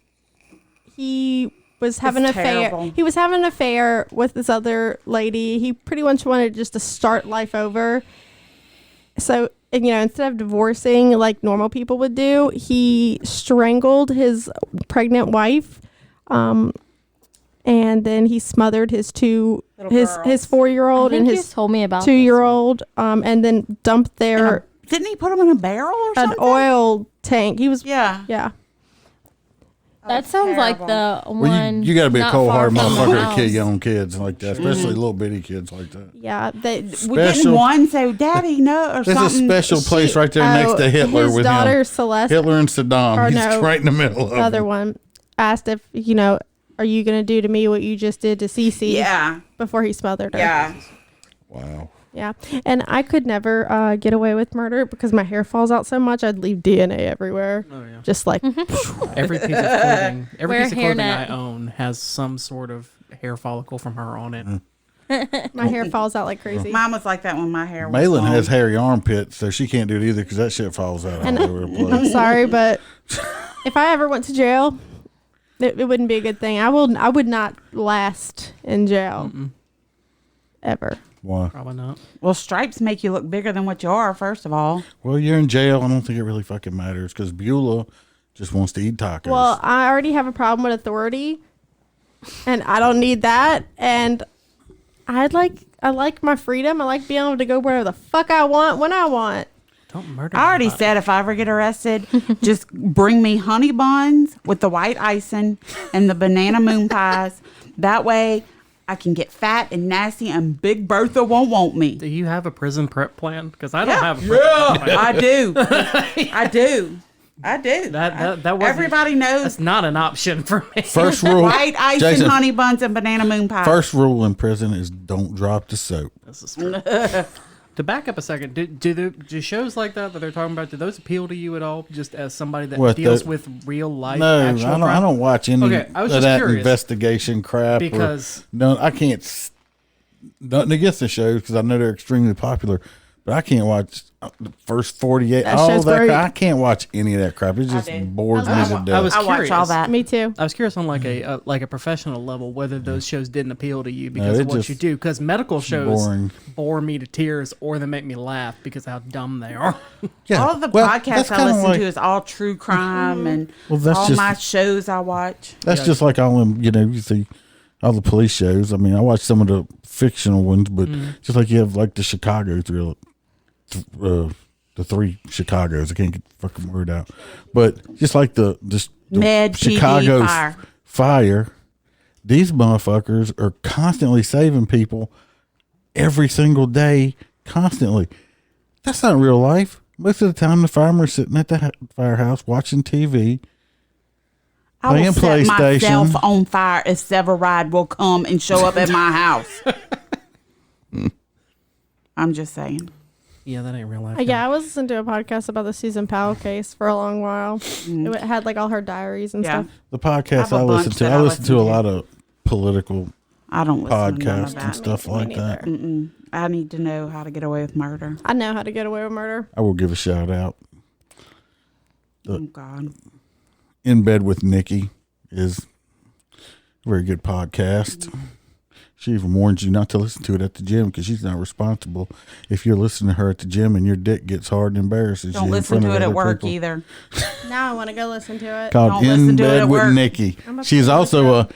he was having an It's affair. terrible. He was having an affair with this other lady. He pretty much wanted just to start life over. So, instead of divorcing like normal people would do, he strangled his pregnant wife, and then he smothered his Little his girls. 4-year-old I and think his you told me about 2-year-old, and then dumped their Didn't he put them in a barrel or an something? oil tank. He was Yeah. yeah. That sounds like terrible. the Well, one. you got to be a not cold hard far from motherfucker the to kill house. your own kids like that, especially little bitty kids like that. Yeah, they, We Special- didn't one say, "Daddy, no," or There's something. a special place right there next to Hitler his with daughter him. Celeste, Hitler and Saddam. or He's no, right in the middle of another them. one, asked if are you gonna do to me what you just did to Cece? Yeah. Before he smothered her. Yeah. Wow. Yeah, and I could never get away with murder because my hair falls out so much. I'd leave DNA everywhere. Oh yeah. Just like Every piece of clothing, every Wear piece of a clothing I hairnet. own has some sort of hair follicle from her on it. My hair falls out like crazy. Mine was like that when my hair was Malin long. has hairy armpits, so she can't do it either because that shit falls out all over the I'm place. sorry, but if I ever went to jail, it wouldn't be a good thing. I would not last in jail ever. Why? Probably not. Well, stripes make you look bigger than what you are, first of all. Well, you're in jail. I don't think it really fucking matters because Beulah just wants to eat tacos. Well, I already have a problem with authority, and I don't need that. And I like my freedom. I like being able to go wherever the fuck I want when I want. Don't murder. I already anybody. said if I ever get arrested, just bring me honey buns with the white icing and the banana moon pies. That way I can get fat and nasty and Big Bertha won't want me. Do you have a prison prep plan? Because I don't have a prison prep plan. I do. I do. I do. That wasn't, Everybody knows That's not an option for me. first rule, white icing, Jason, honey buns, and banana moon pie. first rule in prison is don't drop the soap. This is true. To back up a second, do shows like that they're talking about, do those appeal to you at all? Just as somebody that What, deals the- with real life No, I actual don't. crime? I don't watch any Okay, I was of just that curious. investigation crap. Because- no, I can't. Nothing against the shows because I know they're extremely popular, but I can't watch the first 48. That All show's that great. crap. I can't watch any of that crap. It just do. bores me I to love- death. I was I watch all curious. that. Me too. I was curious on like a professional level whether those shows didn't appeal to you because it of what just- you do. Because medical shows boring. bore me to tears, or they make me laugh because of how dumb they are. Yeah. All the Well, podcasts that's I kinda listen like- to is all true crime and Well, that's all just- my shows I watch. That's Yeah. just like all them, you see all the police shows. I mean, I watch some of the fictional ones, but just like you have like the Chicago drill, the three Chicagos. I can't get the fucking word out. But just like the Med, TV, Chicago's Fire. fire, these motherfuckers are constantly saving people every single day, constantly. That's not real life. Most of the time, the firemen's sitting at the firehouse watching TV. I will Playing set PlayStation. myself on fire if Severide will come and show up at my house. I'm just saying. Yeah, that ain't real life. Yeah, I was listening to a podcast about the Susan Powell case for a long while. It had like all her diaries and Yeah. stuff. The podcast I have a I listen bunch to, that I I listen to listen a to. lot of political I don't listen to none of podcasts and that. stuff Me like neither. that. I need to know how to get away with murder. I know how to get away with murder. I will give a shout out. Oh, God. In Bed with Nikki is a very good podcast. She even warns you not to listen to it at the gym because she's not responsible if you're listening to her at the gym and your dick gets hard and embarrasses you Don't in listen front to of it at other work people. either. Now I want to go listen to it. Called Don't In listen to it Bed at with work. Nikki. I'm about She's to also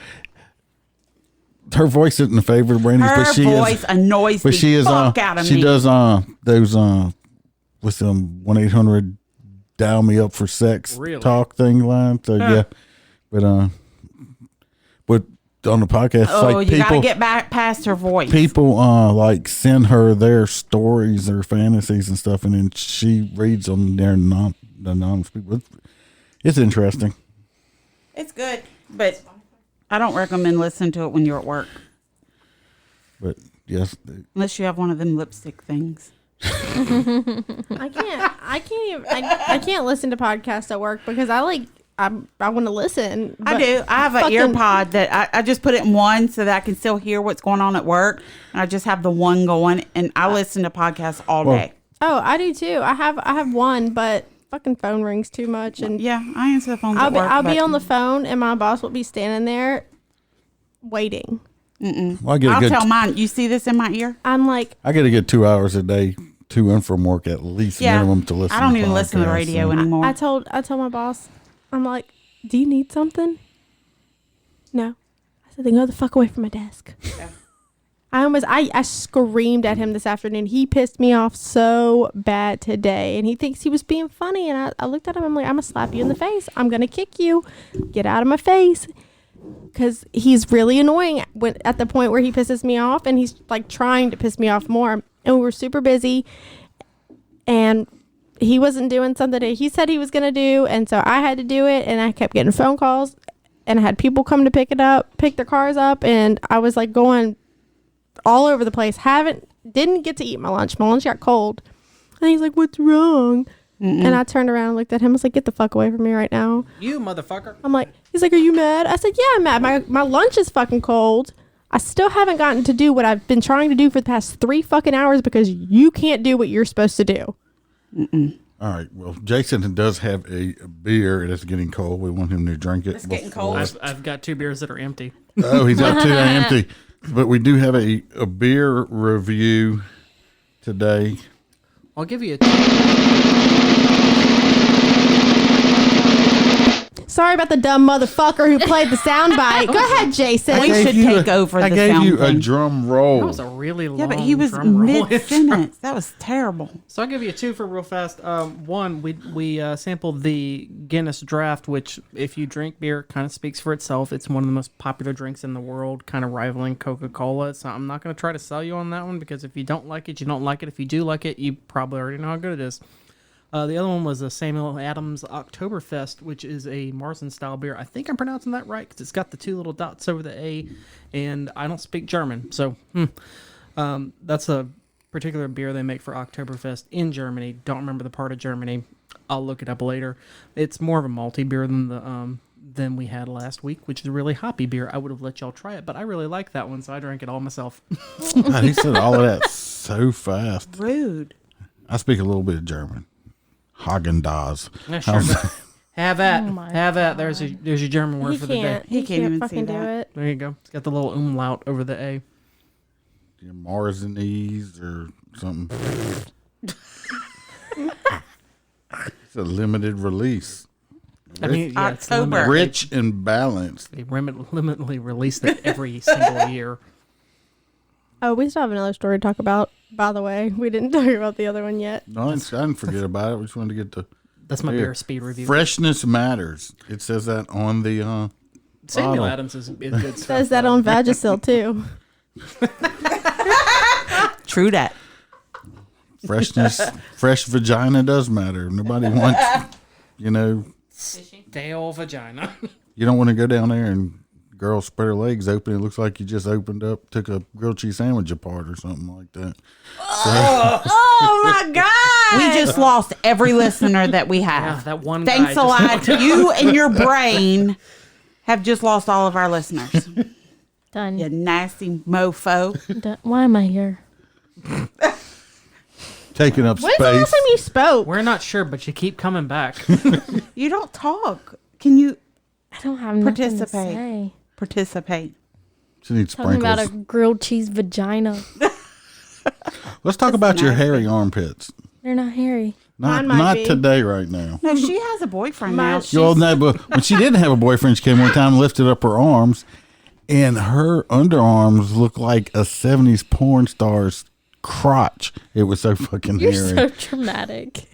her voice isn't a favorite of Brandy's, Her but she voice is. annoys But the she is. fuck out of She me. does those with them 1-800 dial me up for sex Really? talk thing line. So yeah, but on the podcast, it's Oh, like you people gotta get back past her voice. people like send her their stories, their fantasies and stuff, and then she reads them. They're not anonymous people. It's interesting. It's good, but I don't recommend listening to it when you're at work, But yes, unless you have one of them lipstick things. I can't listen to podcasts at work because I want to listen. I but do. I have an fucking- ear pod that I just put it in one so that I can still hear what's going on at work. And I just have the one going, and I listen to podcasts all Well, day. Oh, I do too. I have one, but fucking phone rings too much, and Yeah, I answer the phones I'll at be work. I'll be but on the phone, and my boss will be standing there waiting. well, I get a I'll good. tell mine. You see this in my ear? I'm like, I get a good 2 hours a day to and from work at least Yeah. minimum to listen. I don't to even listen to the podcasts, radio so- anymore. I told my boss, I'm like, do you need something? No. I said, then go the fuck away from my desk. I screamed at him this afternoon. He pissed me off so bad today, and he thinks he was being funny. And I looked at him. I'm like, I'm gonna slap you in the face. I'm gonna kick you. Get out of my face. Because he's really annoying when at the point where he pisses me off, and he's like trying to piss me off more. And we were super busy, and he wasn't doing something that he said he was gonna do, and so I had to do it. And I kept getting phone calls, and I had people come to pick their cars up, and I was like going all over the place. Didn't get to eat my lunch. My lunch got cold. And he's like, what's wrong? And I turned around and looked at him. I was like, get the fuck away from me right now. You motherfucker. I'm like, he's like, are you mad? I said, yeah, I'm mad. My lunch is fucking cold. I still haven't gotten to do what I've been trying to do for the past 3 fucking hours because you can't do what you're supposed to do. All right. Well, Jason does have a beer. It is getting cold. We want him to drink it. It's getting before- cold. I've got 2 beers that are empty. Oh, he's got 2 empty. But we do have a beer review today. I'll give you a Sorry about the dumb motherfucker who played the soundbite. Go ahead, Jason. We gave should you take over I the gave sound you a thing. drum That roll. was a really long Yeah, but he was drum roll mid intro. sentence. That was terrible. So I'll give you a 2 for real fast. One, we sampled the Guinness Draft, which, if you drink beer, kind of speaks for itself. It's one of the most popular drinks in the world, kind of rivaling Coca-Cola. So I'm not going to try to sell you on that one, because if you don't like it, you don't like it. If you do like it, you probably already know how good it is. The other one was a Samuel Adams Oktoberfest, which is a Marzen-style beer. I think I'm pronouncing that right, because it's got the 2 little dots over the A, and I don't speak German. So that's a particular beer they make for Oktoberfest in Germany. Don't remember the part of Germany. I'll look it up later. It's more of a malty beer than we had last week, which is a really hoppy beer. I would have let y'all try it, but I really like that one, so I drank it all myself. God, he said all of that so fast. Rude. I speak a little bit of German. Hagen-Dazs. Yeah, sure. How's that? Have that. Oh my Have that. There's your German word He for the day. can't. He can't even fucking see do that. it. There you go. It's got the little umlaut over the A. Your Marzenese or something. It's a limited release. I mean, yeah, it's October. limited. Rich and balanced. They limitedly release it every single year. Oh, we still have another story to talk about, by the way. We didn't talk about the other one yet. No, I didn't forget about it. We just wanted to get the That's my Here. beer speed review. freshness matters. It says that on the Samuel bottle. Adams is good stuff. Says that on Vagisil, too. True that. freshness. Fresh vagina does matter. Nobody wants, Stale vagina. you don't want to go down there and girl spread her legs open. It looks like you just took a grilled cheese sandwich apart or something like that. Oh my God. We just lost every listener that we have. Yeah, that one Thanks guy a just- lot. You and your brain have just lost all of our listeners. Done. You nasty mofo. Done. Why am I here? Taking up When's the last space. time you spoke? We're not sure, but you keep coming back. You don't talk. Can you I don't have nothing to Participate. say. participate? She needs Talking about a sprinkles. grilled cheese vagina. Let's talk about your nasty. hairy armpits. They're not hairy. Not Mine might not be. today, right now. No, she has a boyfriend now. Mine- She's- Well, no, but when she didn't have a boyfriend, she came one time and lifted up her arms, and her underarms looked like a 70s porn star's crotch. It was so fucking You're hairy. so dramatic.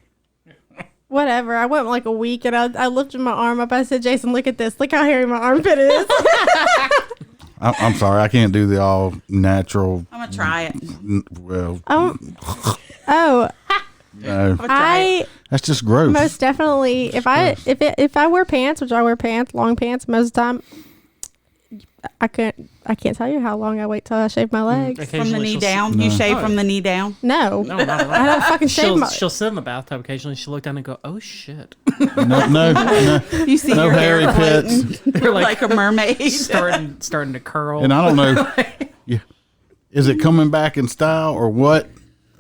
Whatever. I went like a week and I lifted my arm up. I said, Jason, look at this. Look how hairy my armpit is. I'm sorry, I can't do the all natural. I'm gonna try it. Well, oh, no, I that's just gross. most definitely, if I wear pants, which I wear pants, long pants most of the time, I can't tell you how long I wait till I shave my legs. From the Occasionally knee she'll down. You shave from the knee down. No, No, not at all. I don't fucking shave She'll, my. she'll sit in the bathtub occasionally. She'll look down and go, "Oh shit!" no, You see no your hair hairy pits. floating They're like a mermaid. starting to curl. And I don't know, yeah, is it coming back in style or what?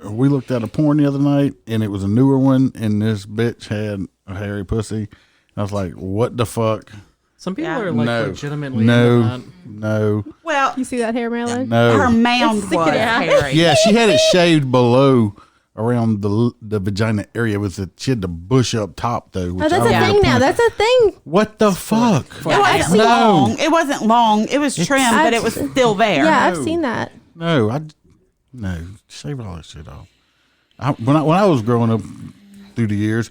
We looked at a porn the other night, and it was a newer one, and this bitch had a hairy pussy. I was like, what the fuck? Some people Yeah. are like No, legitimately no, into that. no, Well, You see that hair, Marilyn? her no. mound It's was sickening. hairy. Yeah, she had it shaved below around the vagina area. It was she had the bush up top though. Which Oh, that's I a was thing now. disappointed. That's a thing. What the fuck? It wasn't No. long. It wasn't long. It was trimmed, but it was still there. Yeah, I've No. seen that. No, shave all that shit off. When I was growing up through the years,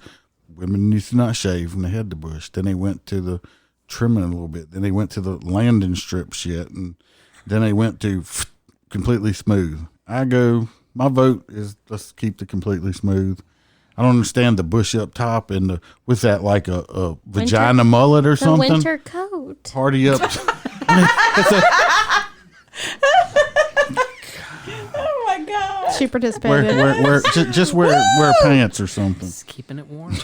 women used to not shave when they had the bush. Then they went to the trimming a little bit. Then they went to the landing strip shit, and then they went to completely smooth. My vote is let's keep the completely smooth. I don't understand the bush up top and with that like a vagina mullet or The something. winter coat. Party up. Oh my God. She participated. just wear pants or something. Just keeping it warm.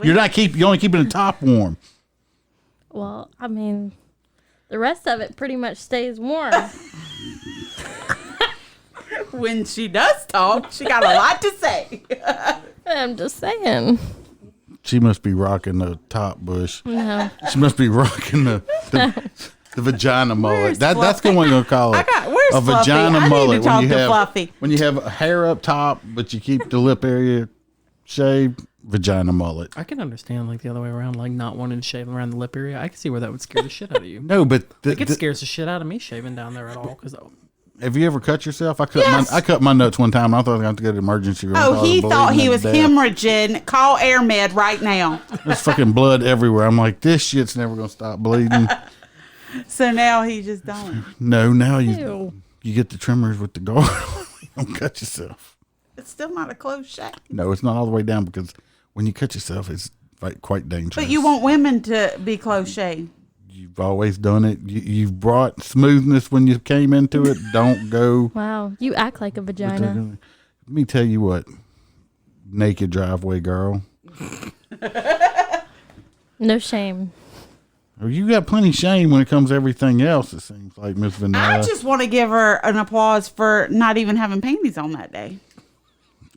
You only keeping the top warm. Well, I mean, The rest of it pretty much stays warm. When she does talk, she got a lot to say. I'm just saying. She must be rocking the top bush. No. She must be rocking the vagina mullet. Where's That's the one you're gonna call it. Where's a Fluffy? vagina I need to mullet. talk to Fluffy. When you have hair up top, but you keep the lip area shaved, vagina mullet. I can understand like the other way around, like not wanting to shave around the lip area. I can see where that would scare the shit out of you. No, but It scares the shit out of me shaving down there at all. Because have you ever cut yourself? I cut my nuts one time. And I thought I was going to go to the emergency room. Oh, he thought he was him. hemorrhaging. Call Air Med right now. There's fucking blood everywhere. I'm like, this shit's never going to stop bleeding. So now he just don't. No, now Ew. you get the trimmers with the guard. You don't cut yourself. It's still not a close shave. No, it's not all the way down because when you cut yourself, it's quite dangerous. But you want women to be close shaved. You've always done it. You've brought smoothness when you came into it. Don't go. Wow. You act like a vagina. Let me tell you what, naked driveway girl. No shame. Oh, you got plenty of shame when it comes to everything else, it seems like, Miss Vanilla. I just want to give her an applause for not even having panties on that day.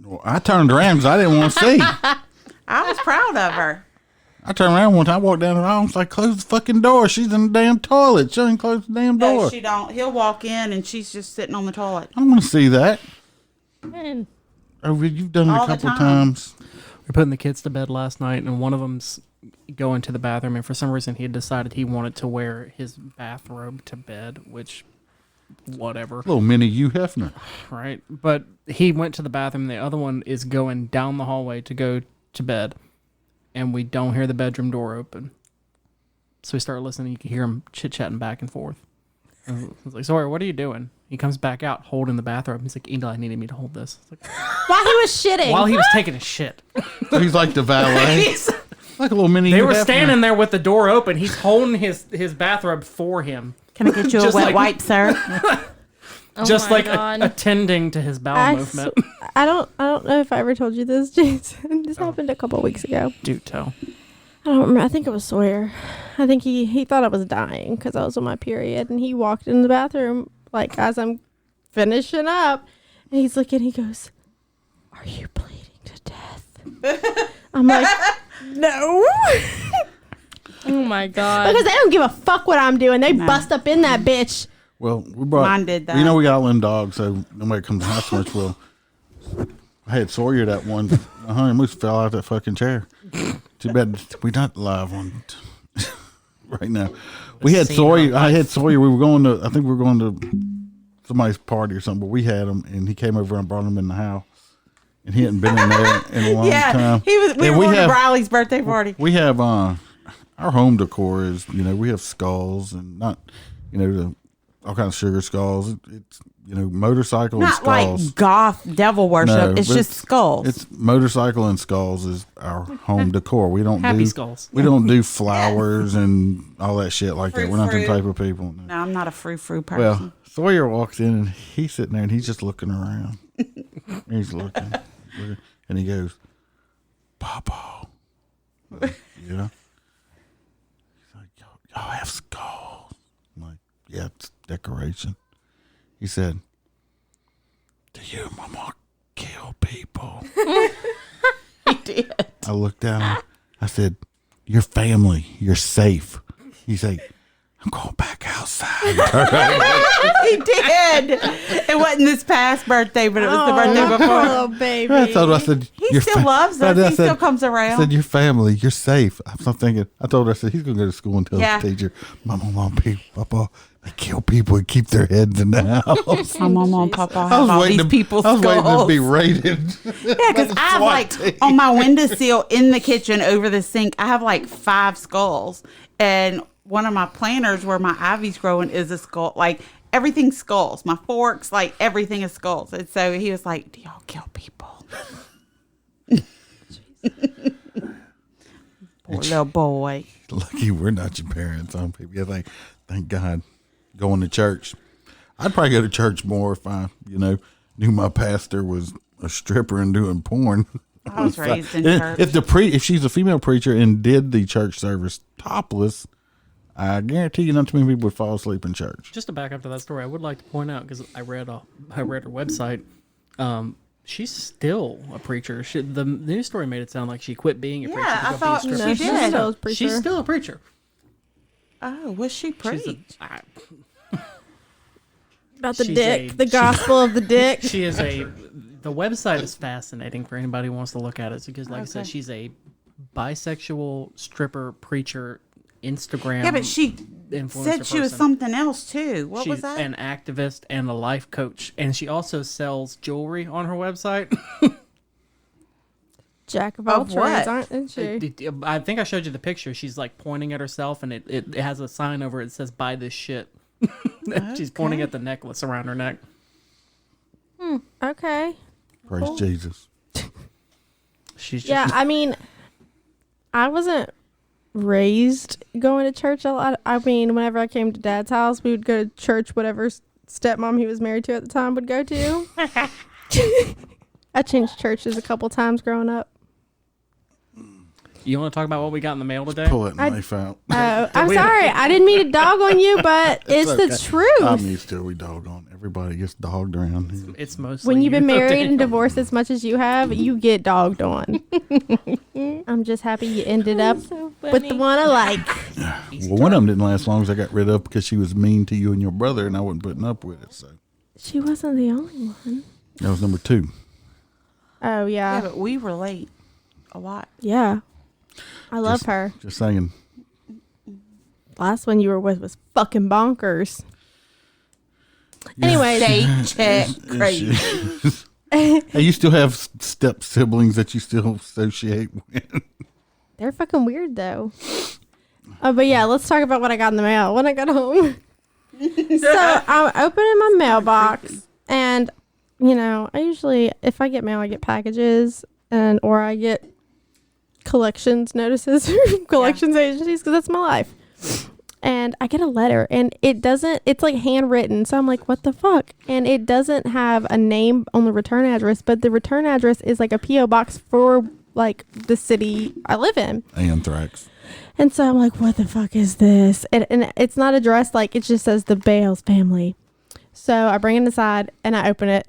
Well, I turned around because I didn't want to see. I was proud of her. I turned around one time, I walked down the aisle, and was like, close the fucking door. She's in the damn toilet. She didn't close the damn door. No, she don't. He'll walk in and she's just sitting on the toilet. I don't want to see that. Man. Oh, you've done it All a the couple time. times. we're putting the kids to bed last night, and one of them's going to the bathroom, and for some reason he had decided he wanted to wear his bathrobe to bed, which, whatever. Little mini Hugh Hefner. Right? But he went to the bathroom. The other one is going down the hallway to go to bed, and we don't hear the bedroom door open. So we start listening. You can hear him chit-chatting back and forth. And I was like, Sawyer, what are you doing? He comes back out holding the bathrobe. He's like, Eli needed me to hold this. It's like, While he was shitting. while he was taking a shit. So he's like the valet. Like a little mini They Hugh were Hefner. standing there with the door open. He's holding his bathrobe for him. Can I get you a Just wet like- wipe, sir? Oh just my like God. attending to his bowel movement. I don't know if I ever told you this, Jason. This happened a couple of weeks ago. Do tell. I don't remember. I think it was Sawyer. I think he thought I was dying because I was on my period, and he walked in the bathroom like as I'm finishing up, and he's looking. He goes, "Are you bleeding to death?" I'm like, "No," Oh my God. because they don't give a fuck what I'm doing. They bust up in that bitch. Well, we brought. Mine did that. You know, we got all them dogs, so nobody comes to the house much. Well, I had Sawyer that one. He almost fell out that fucking chair. Too bad we're not live on right now. We had Sawyer. I had Sawyer. We were going to. I think we were going to somebody's party or something. But we had him, and he came over and brought him in the house, and he hadn't been in there in a long Yeah, time. he was. We And were going have- to Riley's birthday party. We have our home decor is, we have skulls and not, all kinds of sugar skulls. It's motorcycle and Not skulls. like goth devil worship. No, it's but just skulls. It's motorcycle and skulls is our home decor. We don't Happy do skulls. We don't do flowers and all that shit like that. We're not the Frou-frou. type of people. No. no, I'm not a frou-frou person. Well, Sawyer walks in and he's sitting there and he's just looking around. He's looking, and he goes, "Papa." Yeah. He's like, y'all have skulls. I'm like, yeah, it's decoration. He said, "Do your mama kill people?" he did. I looked down. I said, "Your family. You're safe." He's like, "I'm going back outside." He did. It wasn't this past birthday, but it was the birthday before. Oh, baby. I told her, I said, He "Your still loves us. I He still comes around. I said, "Your family, you're safe." I'm still thinking. I told her, I said, "He's gonna go to school and tell Yeah. the teacher, Mom, Papa, they kill people and keep their heads in the house." My mama and papa I have was all waiting these to people's I was waiting to skulls. be raided. Yeah, because I have like on my windowsill in the kitchen over the sink, I have like 5 skulls. And one of my planters where my ivy's growing is a skull. Like everything's skulls. My forks, like everything is skulls. And so he was like, "Do y'all kill people?" Poor little boy. Lucky we're not your parents. People thank God. Going to church. I'd probably go to church more if I, knew my pastor was a stripper and doing porn. I was raised in And church. if she's a female preacher and did the church service topless, I guarantee you, not too many people would fall asleep in church. Just to back up to that story, I would like to point out because I read her website. She's still a preacher. The news story made it sound like she quit being a preacher. Yeah, to I go thought be a she stripper. did. Still a preacher. She's still a preacher. Oh, was she preach? About the she's dick, a- the gospel of the dick. She is the website is fascinating for anybody who wants to look at it because, like I said, she's a bisexual stripper preacher Instagram. Yeah, but she influencer said she was person. something else too. What She's was that? an activist and a life coach, and she also sells jewelry on her website. Jack of all Of what? trades, aren't she? I think I showed you the picture. She's like pointing at herself, and it has a sign over it that says "Buy this shit." She's pointing at the necklace around her neck. Okay. Praise Jesus. She's just, Yeah, I mean, I wasn't raised going to church a lot. I mean, whenever I came to Dad's house, we would go to church, whatever stepmom he was married to at the time would go to. I changed churches a couple times growing up. You want to talk about what we got in the mail today? Pull that knife out. Oh, I'm sorry. I didn't mean to dog on you, but it's the okay. truth. I'm used to it. We dog on. Everybody gets dogged arown here. It's mostly When you've been you, married and Daniel. divorced as much as you have, you get dogged on. I'm just happy you ended up with the one I like. Well, one of them didn't last long as I got rid of because she was mean to you and your brother, and I wasn't putting up with it. So She wasn't the only one. that was number 2. Oh, yeah, yeah. but we relate a lot. Yeah. I love Just- her. Just saying. Last one you were with was fucking bonkers. Anyways, State check crazy. Hey, you still have step siblings that you still associate with. they're fucking weird though. But yeah, let's talk about what I got in the mail when I got home. So I'm opening my mailbox, and you know, I usually, if I get mail, I get packages, or I get collections notices from collections agencies because that's my life. And I get a letter, and it's like handwritten. So I'm like, what the fuck? And it doesn't have a name on the return address, but the return address is like a P.O. box for like the city I live in. Anthrax. And so I'm like, what the fuck is this? And it's not addressed, like it just says the Bales family. So I bring it inside and I open it,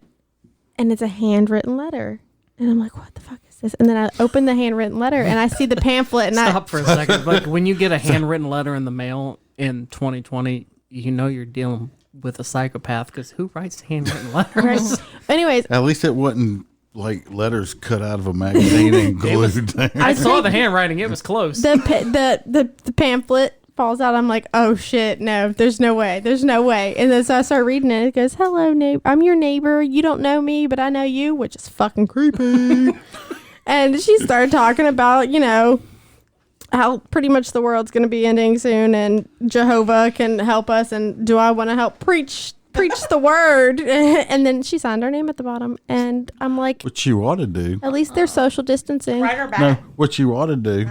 and it's a handwritten letter. And I'm like, what the fuck is this? And then I open the handwritten letter and I see the pamphlet, and Stop for a second. Like when you get a handwritten letter in the mail in 2020, you know you're dealing with a psychopath because who writes handwritten letters? Anyways, At least it wasn't like letters cut out of a magazine and glued there. I saw the handwriting; it was close. the pamphlet falls out. I'm like, oh shit, no, there's no way. And then so I start reading it. It goes, hello, neighbor. I'm your neighbor. You don't know me, but I know you, which is fucking creepy. And she started talking about, you know, how pretty much the world's going to be ending soon, and Jehovah can help us, and do I want to help preach the word? And then she signed her name at the bottom, and I'm like, What you ought to do. at least they're social distancing. Write her back. No, what you ought to do.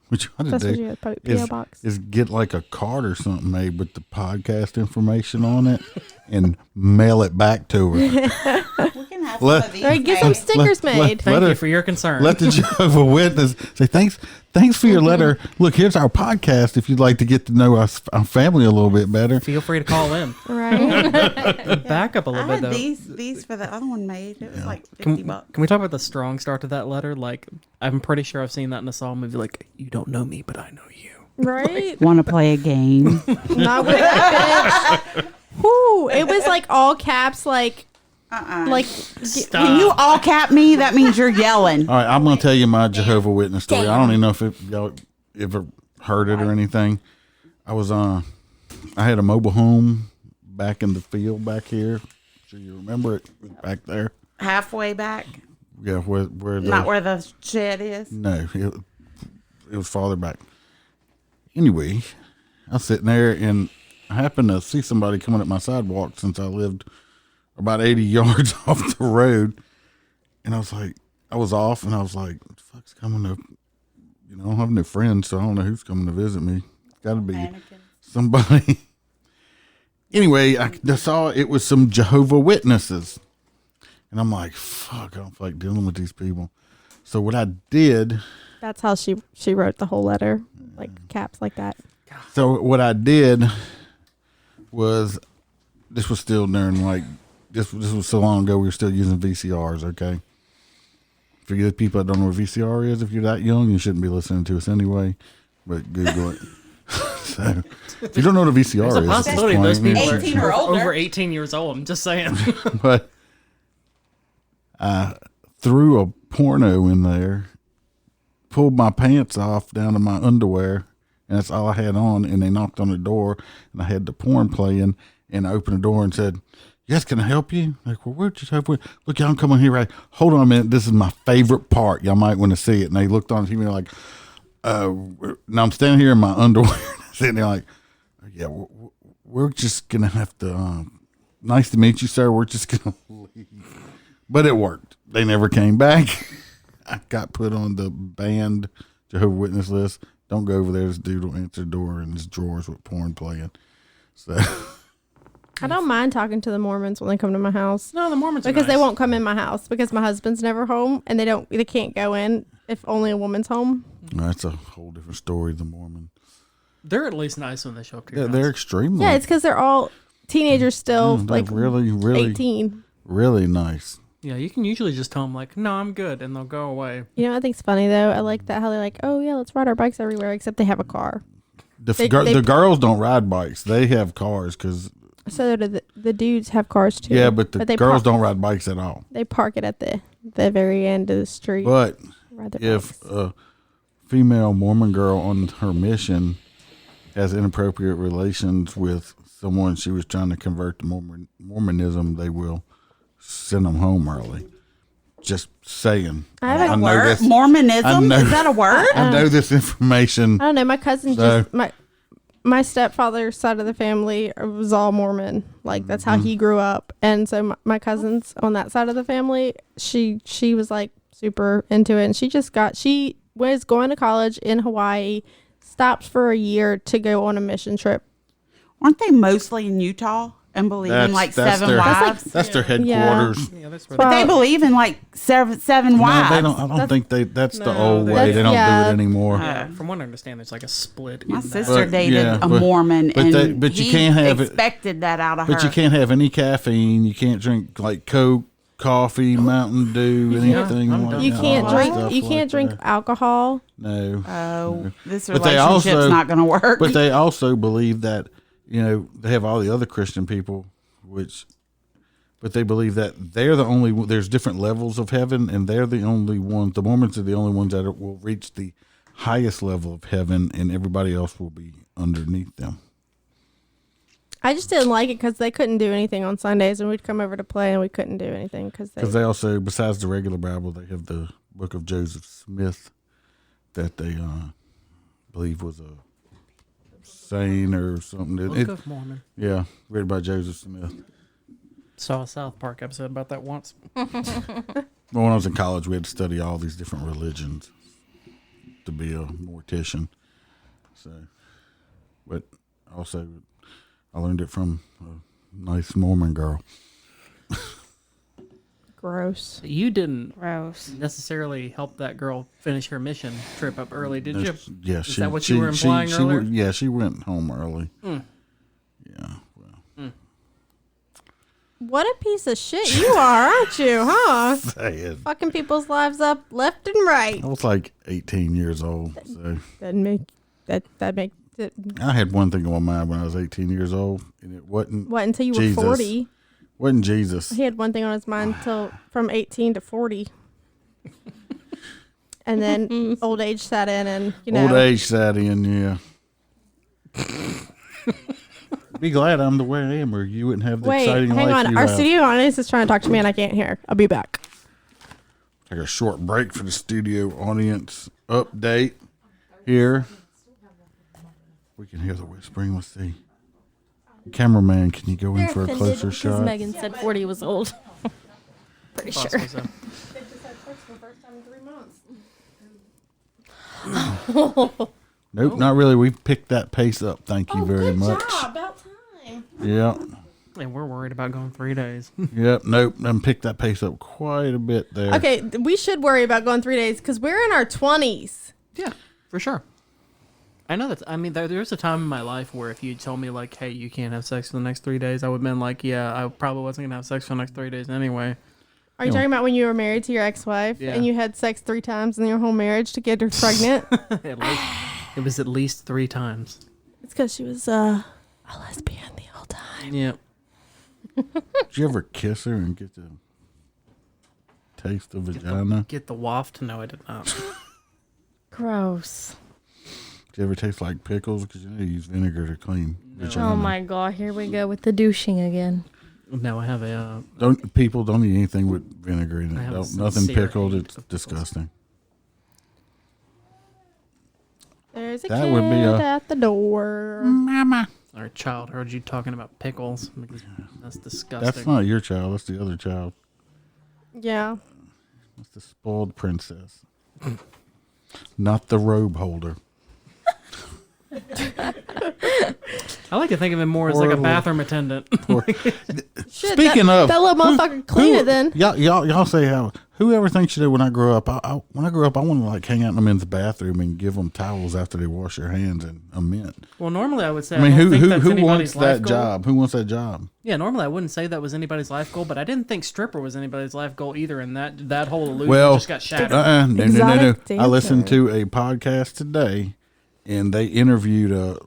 What you ought to That's what do you put P.O. box. is get like a card or something made with the podcast information on it and mail it back to her. We can have Let- some of these. All right, get some made. stickers made. Thank her- you for your concern. Let the Jehovah Witness say thanks for your letter. Look, here's our podcast. If you'd like to get to know our family a little bit better. Feel free to call in. Right. Back up a I little bit had though. these for the other one made. It was like Can, $50. can we talk about the strong start to that letter? Like, I'm pretty sure I've seen that in a Saw movie. Like, you don't know me, but I know you. Right? Want to play a game? Not with that bitch. Whoo, it was like all caps, like, like, Stop. When you all cap me, that means you're yelling. All right, I'm going to tell you my Jehovah Witness story. I don't even know if y'all ever heard it or anything. I was I had a mobile home back in the field back here. Sure you remember it back there. Halfway back, Yeah, where the not where the shed is. No, it was farther back. Anyway, I was sitting there and I happened to see somebody coming up my sidewalk since I lived about 80 yards off the road. And I was like, I was off and I was like, what the fuck's coming to, you know, I don't have no friends, so I don't know who's coming to visit me. It's got to be somebody. Anyway, I saw it was some Jehovah Witnesses. And I'm like, fuck, I don't feel like dealing with these people. So what I did... that's how she wrote the whole letter, like caps like that. So what I did was, this was still during like, this was so long ago, we were still using VCRs, okay? For you people that don't know what VCR is, if you're that young, you shouldn't be listening to us anyway, but Google it. So, if you don't know what a VCR There's a is, possibility at those this people point, 18 or older. over 18 years old. I'm just saying. but I threw a porno in there, pulled my pants off down to my underwear, and that's all I had on. And they knocked on the door, and I had the porn playing, and I opened the door and said, "Yes, can I help you?" Like, well, where'd you help with? Look, y'all come on here, right? Hold on a minute. This is my favorite part. Y'all might want to see it. And they looked on TV like, now I'm standing here in my underwear, sitting there like, yeah, we're just gonna have to. Nice to meet you, sir. We're just gonna leave. But it worked. They never came back. I got put on the banned Jehovah's Witness list. Don't go over there. This dude will answer the door in his drawers with porn playing. So I don't mind talking to the Mormons when they come to my house. No, the Mormons are Because they nice. won't come in my house because my husband's never home and they can't go in if only a woman's home. that's a whole different story. The Mormon. They're at least nice when they show up to your Yeah, house. they're extremely. Yeah, it's because they're all teenagers still, they're like really, 18. really nice. Yeah, you can usually just tell them, like, no, I'm good, and they'll go away. You know what I think's funny though? I like that how they're like, oh yeah, let's ride our bikes everywhere, except they have a car. The They- girls don't ride bikes. They have cars because So do the dudes have cars too. yeah, but the they girls park, don't ride bikes at all. They park it at the very end of the street. But ride their if bikes. a female Mormon girl on her mission has inappropriate relations with someone she was trying to convert to Mormonism, they will send them home early. Just saying. I haven't know this. Mormonism? I know- Is that a word? I know this information. I don't know. My cousin So- just my stepfather's side of the family was all Mormon. Like that's how he grew up, and so my cousins on that side of the family, she was like super into it, and she was going to college in Hawaii, stopped for a year to go on a mission trip. Aren't they mostly in Utah and believe in like seven wives? That's their headquarters. Yeah, that's where But they believe in like seven No, wives. they don't. I don't think that's the No, old way. that's- They don't yeah. do it anymore. Yeah, from what I understand, there's like a split. My in that. sister But, dated yeah, a but- Mormon, but and they- but you he can't have it- expected that out of her. But you can't have any caffeine. You can't drink like Coke, coffee, Mountain Dew, anything. I'm like done. You that. can't All drink. stuff You like can't drink that. alcohol. No. Oh, this But they relationship's also- not going to work. But they also believe that they have all the other Christian people, but they believe that they're the only. There's different levels of heaven, and they're the only ones. The Mormons are the only ones that will reach the highest level of heaven, and everybody else will be underneath them. I just didn't like it because they couldn't do anything on Sundays, and we'd come over to play, and we couldn't do anything because They also, besides the regular Bible, they have the Book of Joseph Smith that they believe was a saint or something. Book of Mormon. Yeah, read by Joseph Smith. Saw a South Park episode about that once. Well, when I was in college, we had to study all these different religions to be a mortician. So, but also, I learned it from a nice Mormon girl. gross. You didn't Gross. necessarily help that girl finish her mission trip up early, did you? Yeah, Is that what you were implying she earlier? yeah, she went home early. Yeah, well, What a piece of shit you are, aren't you? Huh? sad. Fucking people's lives up left and right. I was like 18 years old, so That make it. I had one thing on my mind when I was 18 years old, and it wasn't What until you were Jesus. 40? wasn't Jesus. He had one thing on his mind till from 18 to 40. And then old age sat in, and Old age sat in, yeah. Be glad I'm the way I am, or you wouldn't have the Wait, exciting hang life on. you Our have. studio audience is trying to talk to me, and I can't hear. I'll be back. Take a short break for the studio audience update here. We can hear the whispering. Let's see. Cameraman, can you go in for a closer Because shot? Megan said 40 was old. Pretty sure. Possibly so. Nope, not really. We've picked that pace up. Thank you very much. About time. Yep. And we're worried about going 3 days. Yep. Nope. And picked that pace up quite a bit there. Okay, we should worry about going 3 days because we're in our 20s. Yeah, for sure. I know that. I mean, there's a time in my life where if you told me like, "Hey, you can't have sex for the next 3 days," I would have been like, "Yeah, I probably wasn't gonna have sex for the next 3 days anyway." Are you talking about when you were married to your ex-wife Yeah. and you had sex 3 times in your whole marriage to get her pregnant? At least, it was at least 3 times. It's because she was a lesbian the whole time. Yeah. Did you ever kiss her and get the taste of vagina? Get the waft? No, I did not. Gross. Did you ever taste like pickles? Because you know you use vinegar to clean vagina. Oh my god, here we go with the douching again. No, I have a. Don't eat anything with vinegar in I it. have a Nothing sincere pickled. hate It's of pickles. disgusting. There's a That kid would be a- at the door. Mama. Our child heard you talking about pickles. Because that's disgusting. That's not your child. That's the other child. Yeah. That's the spoiled princess. Not the robe holder. I like to think of him more as like a bathroom attendant. Shit, Speaking of, that little motherfucker clean it then. Y'all say how whoever thinks you do when I grow up. When I grow up, I want to like hang out in the men's bathroom and give them towels after they wash their hands and a mint. Well, normally I would say. I mean, don't think that's who anybody's wants life that goal. job? Who wants that job? Yeah, normally I wouldn't say that was anybody's life goal, but I didn't think stripper was anybody's life goal either, and that whole illusion just got shattered. No. Exotic I listened dancer. to a podcast today, and they interviewed a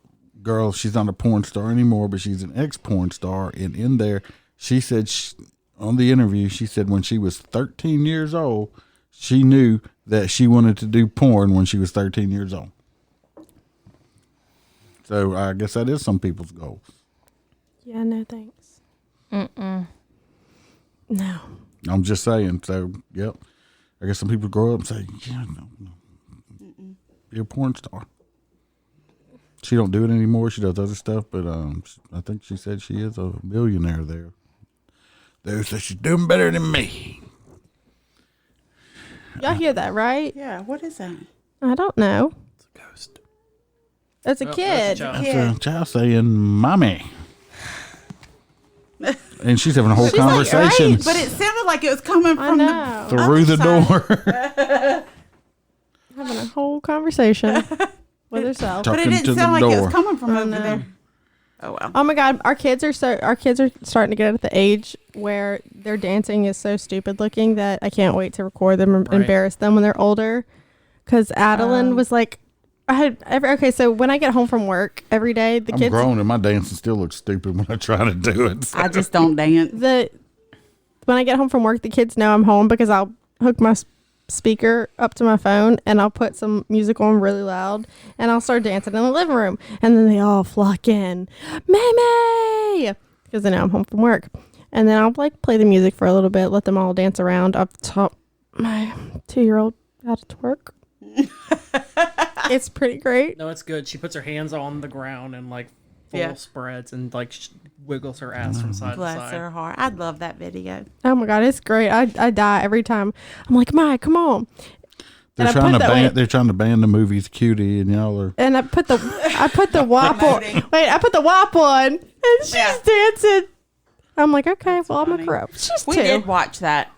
girl. She's not a porn star anymore, but she's an ex-porn star. And in there, she said on the interview, she said when she was 13 years old, she knew that she wanted to do porn when she was 13 years old. So I guess that is some people's goals. Yeah, no thanks. No. I'm just saying. So, yep. I guess some people grow up and say, yeah, no. Be a porn star. She don't do it anymore. She does other stuff, but I think she said she is a millionaire there. They say she's doing better than me. Y'all hear that, right? Yeah, what is that? I don't know. It's a ghost. That's a Oh, kid. that's a child. That's a child saying, "Mommy," and she's having a whole She's like, conversation But it sounded like it was coming I from know. through the other door. Having a whole conversation with herself. But it Talking to didn't the sound like it door. was coming from I over know. there. Oh well. Oh my god, our kids are starting to get at the age where their dancing is so stupid looking that I can't wait to record them and Right. embarrass them when they're older. Because Adeline was like, so when I get home from work every day, the I'm kids grown and my dancing still looks stupid when I try to do it. So. I just don't dance. when I get home from work, the kids know I'm home because I'll hook my speaker up to my phone and I'll put some music on really loud and I'll start dancing in the living room and then they all flock in, Mamie, because they know I'm home from work, and then I'll like play the music for a little bit, let them all dance around up top my 2-year-old out to work. It's pretty great. No, it's good. She puts her hands on the ground and like full spreads and like wiggles her ass from side to Bless side. her heart. I'd love that video. Oh my god, it's great. I die every time. I'm like, Mike, come on. They're And I trying put to that way- ban. They're trying to ban the movies Cutie, and y'all are. And I put the WAP on. Wait, I put the WAP on, and she's dancing. I'm like, okay, well, I'm funny. a crow. She's We 2. did watch that.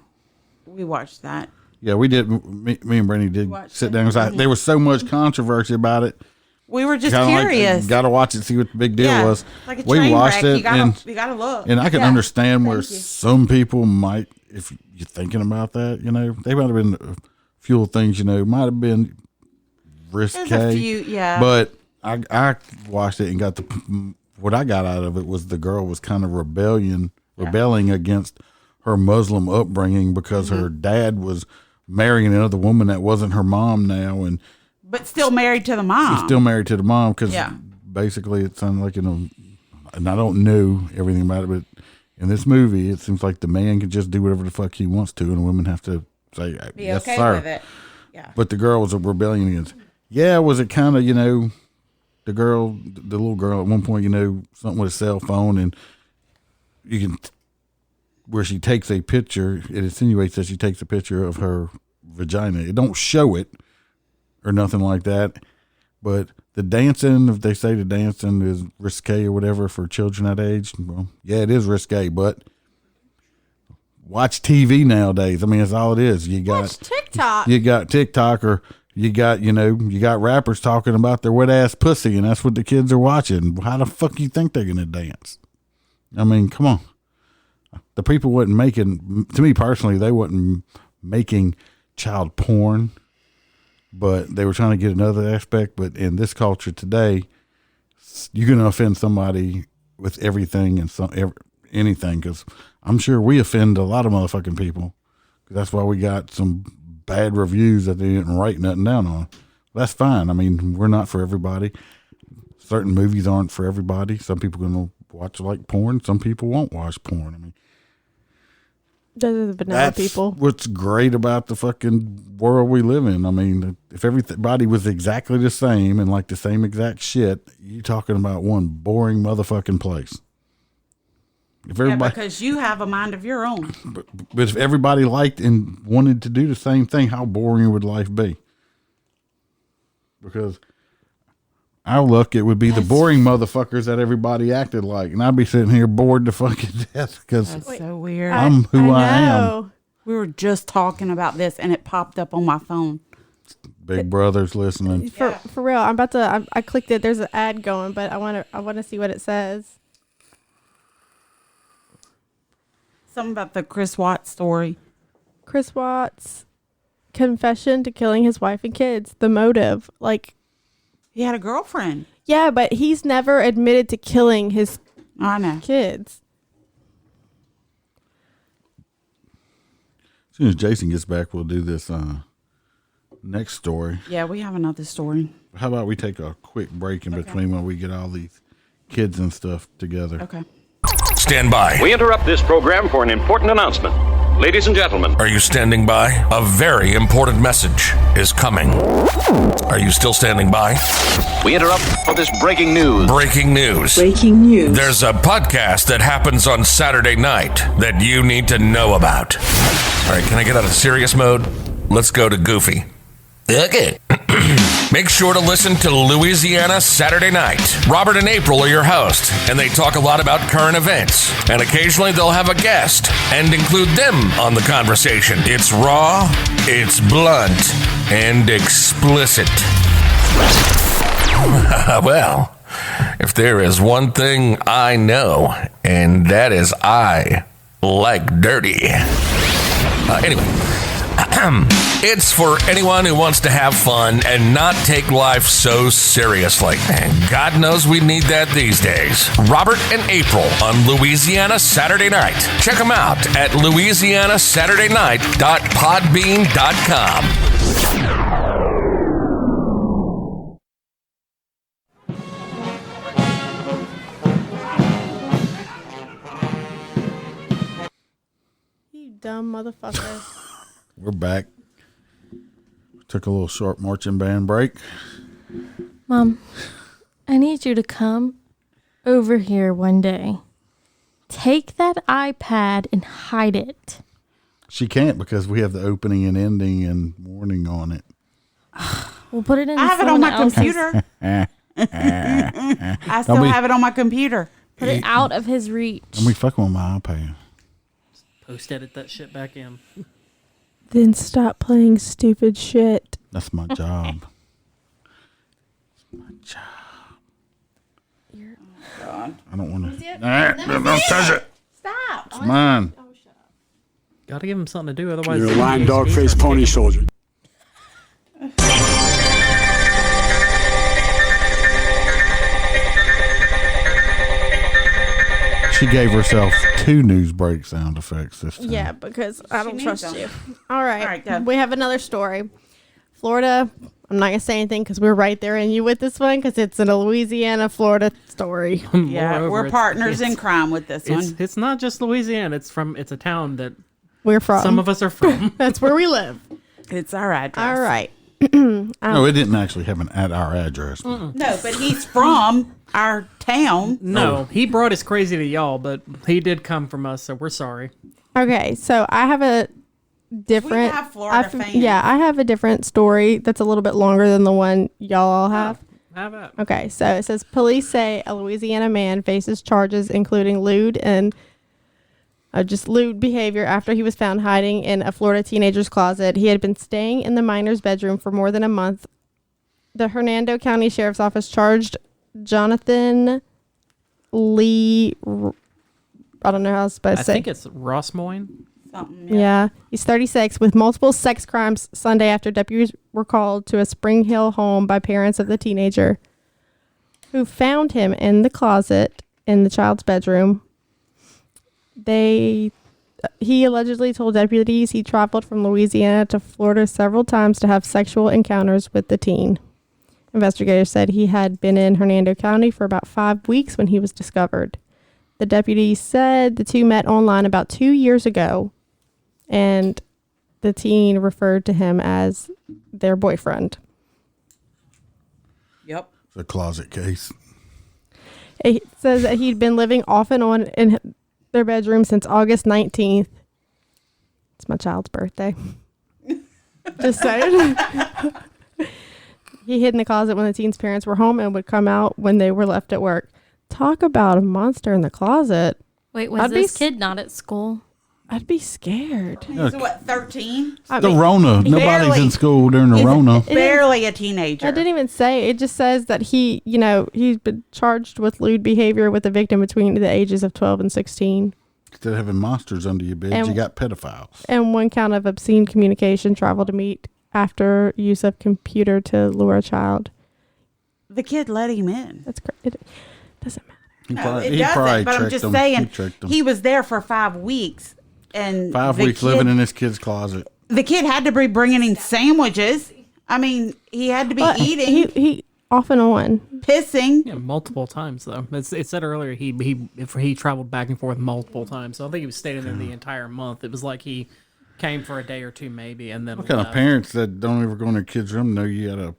We watched that. Yeah, we did. Me and Brandy did watched sit it? down. It was like, there was so much controversy about it. We were just Kinda curious. Got to watch it, see what the big deal was. Like a We train watched wreck. it, and You gotta look. and I can Yeah. understand where Thank you. some people might, if you're thinking about that, they might have been a few things, might have been There's a risque. few, yeah. But I watched it and got what I got out of it was the girl was kind of rebelling against her Muslim upbringing because her dad was marrying another woman that wasn't her mom now, and but still married to the mom. he's still married to the mom because Yeah. basically it sounded like and I don't know everything about it, but in this movie it seems like the man can just do whatever the fuck he wants to, and the women have to say Be yes okay sir. with it. Yeah. But the girl was a rebellion against. Yeah, was it kind of the little girl at one point, something with a cell phone, and you can where she takes a picture. It insinuates that she takes a picture of her vagina. It don't show it or nothing like that, but the dancing, if they say the dancing is risque or whatever for children that age, well, yeah, it is risque, but watch TV nowadays. I mean, that's all it is. You got TikTok. you got TikTok, or You got rappers talking about their wet ass pussy, and that's what the kids are watching. How the fuck you think they're gonna dance? I mean, come on. The people wasn't making, to me personally, they wasn't making child porn, but they were trying to get another aspect. But in this culture today, you're gonna offend somebody with everything and anything, because I'm sure we offend a lot of motherfucking people. That's why we got some bad reviews that they didn't write nothing down on. That's fine. I mean, we're not for everybody. Certain movies aren't for everybody. Some people are going to watch like porn. Some people won't watch porn. I mean, Those are the vanilla that's people. what's great about the fucking world we live in. I mean, if everybody was exactly the same and like the same exact shit, you're talking about one boring motherfucking place. If everybody, because you have a mind of your own. but if everybody liked and wanted to do the same thing, how boring would life be? Because our luck, it would be the boring motherfuckers that everybody acted like, and I'd be sitting here bored to fucking death because That's so weird. I'm who I am. know. We were just talking about this, and it popped up on my phone. Big Brother's listening. For real, I'm about to. I clicked it. There's an ad going, but I want to see what it says. Something about the Chris Watts story. Chris Watts' confession to killing his wife and kids. The motive, like, He had a girlfriend. yeah, but he's never admitted to killing his I know. kids. As soon as Jason gets back, we'll do this next story. Yeah, we have another story. How about we take a quick break in between when we get all these kids and stuff together? Okay. Stand by. We interrupt this program for an important announcement. Ladies and gentlemen, Are you standing by? A very important message is coming. Are you still standing by? we interrupt for this breaking news. Breaking news. Breaking news. There's a podcast that happens on Saturday night that you need to know about. All right, can I get out of serious mode? Let's go to goofy. Okay. Make sure to listen to Louisiana Saturday Night. Robert and April are your hosts, and they talk a lot about current events. And occasionally they'll have a guest and include them on the conversation. It's raw, it's blunt, and explicit. Well, if there is one thing I know, and that is I like dirty. Anyway. It's for anyone who wants to have fun and not take life so seriously. And God knows we need that these days. Robert and April on Louisiana Saturday Night. Check them out at louisianasaturdaynight.podbean.com. You dumb motherfucker. We're back. Took a little short marching band break. Mom, I need you to come over here one day. Take that iPad and hide it. She can't because we have the opening and ending and warning on it. We'll put it in. I have it on someone my else's- computer. I still have it on my computer. Put it out of his reach. And we fucking with my iPad. Post edit that shit back in. Then stop playing stupid shit. That's my job. My job. I don't want to. Don't touch it. Stop. It's mine. Gotta give him something to do, otherwise. You're a lying dog-faced pony soldier. She gave herself 2 news break sound effects this time. Yeah, because I don't needs trust them. you. All right. All right, go. We have another story. Florida. I'm not going to say anything because we're right there in you with this one because it's in a Louisiana, Florida story. Yeah, Moreover, we're it's- partners it's- in crime with this It's one. it's not just Louisiana. It's a town that We're from. some of us are from. That's where we live. It's our address. All right. No, it didn't actually have our address. No, but he's from our town. No, he brought us crazy to y'all, but he did come from us, so we're sorry. Okay, so I have a different. We have Florida fans. Yeah, I have a different story that's a little bit longer than the one y'all all have. How about? Okay, so it says police say a Louisiana man faces charges including lewd and just lewd behavior after he was found hiding in a Florida teenager's closet. He had been staying in the minor's bedroom for more than a month. The Hernando County Sheriff's Office charged Jonathan Lee. I don't know how I was supposed to say. I think it's Rossmoyne. Something. Yeah, he's 36 with multiple sex crimes. Sunday after deputies were called to a Spring Hill home by parents of the teenager who found him in the closet in the child's bedroom. He allegedly told deputies he traveled from Louisiana to Florida several times to have sexual encounters with the teen. Investigators said he had been in Hernando County for about 5 weeks when he was discovered. The deputy said the two met online about 2 years ago, and the teen referred to him as their boyfriend. Yep. It's a closet case. It says that he'd been living off and on in their bedroom since August 19th. It's my child's birthday. Just saying. He hid in the closet when the teen's parents were home and would come out when they were left at work. Talk about a monster in the closet. Wait, was this kid not at school? I'd be scared. He's what, 13? The Rona. Nobody's barely. in school during the Rona. Barely a teenager. I didn't even say. It just says that he's been charged with lewd behavior with the victim between the ages of 12 and 16. Instead of having monsters under your bed, you got pedophiles. And one count of obscene communication, travel to meet after use of computer to lure a child. The kid let him in. That's great. It doesn't matter. He It doesn't, but I'm just saying, he was there for 5 weeks. And 5 weeks living in this kid's closet. The kid had to be bringing in sandwiches. I mean, he had to be eating. He off and on. Pissing. Yeah, multiple times though. It said earlier he traveled back and forth multiple times. So I think he was staying there the entire month. It was like he came for a day or two maybe, and then What kind of parents that don't ever go in their kids' room know you got a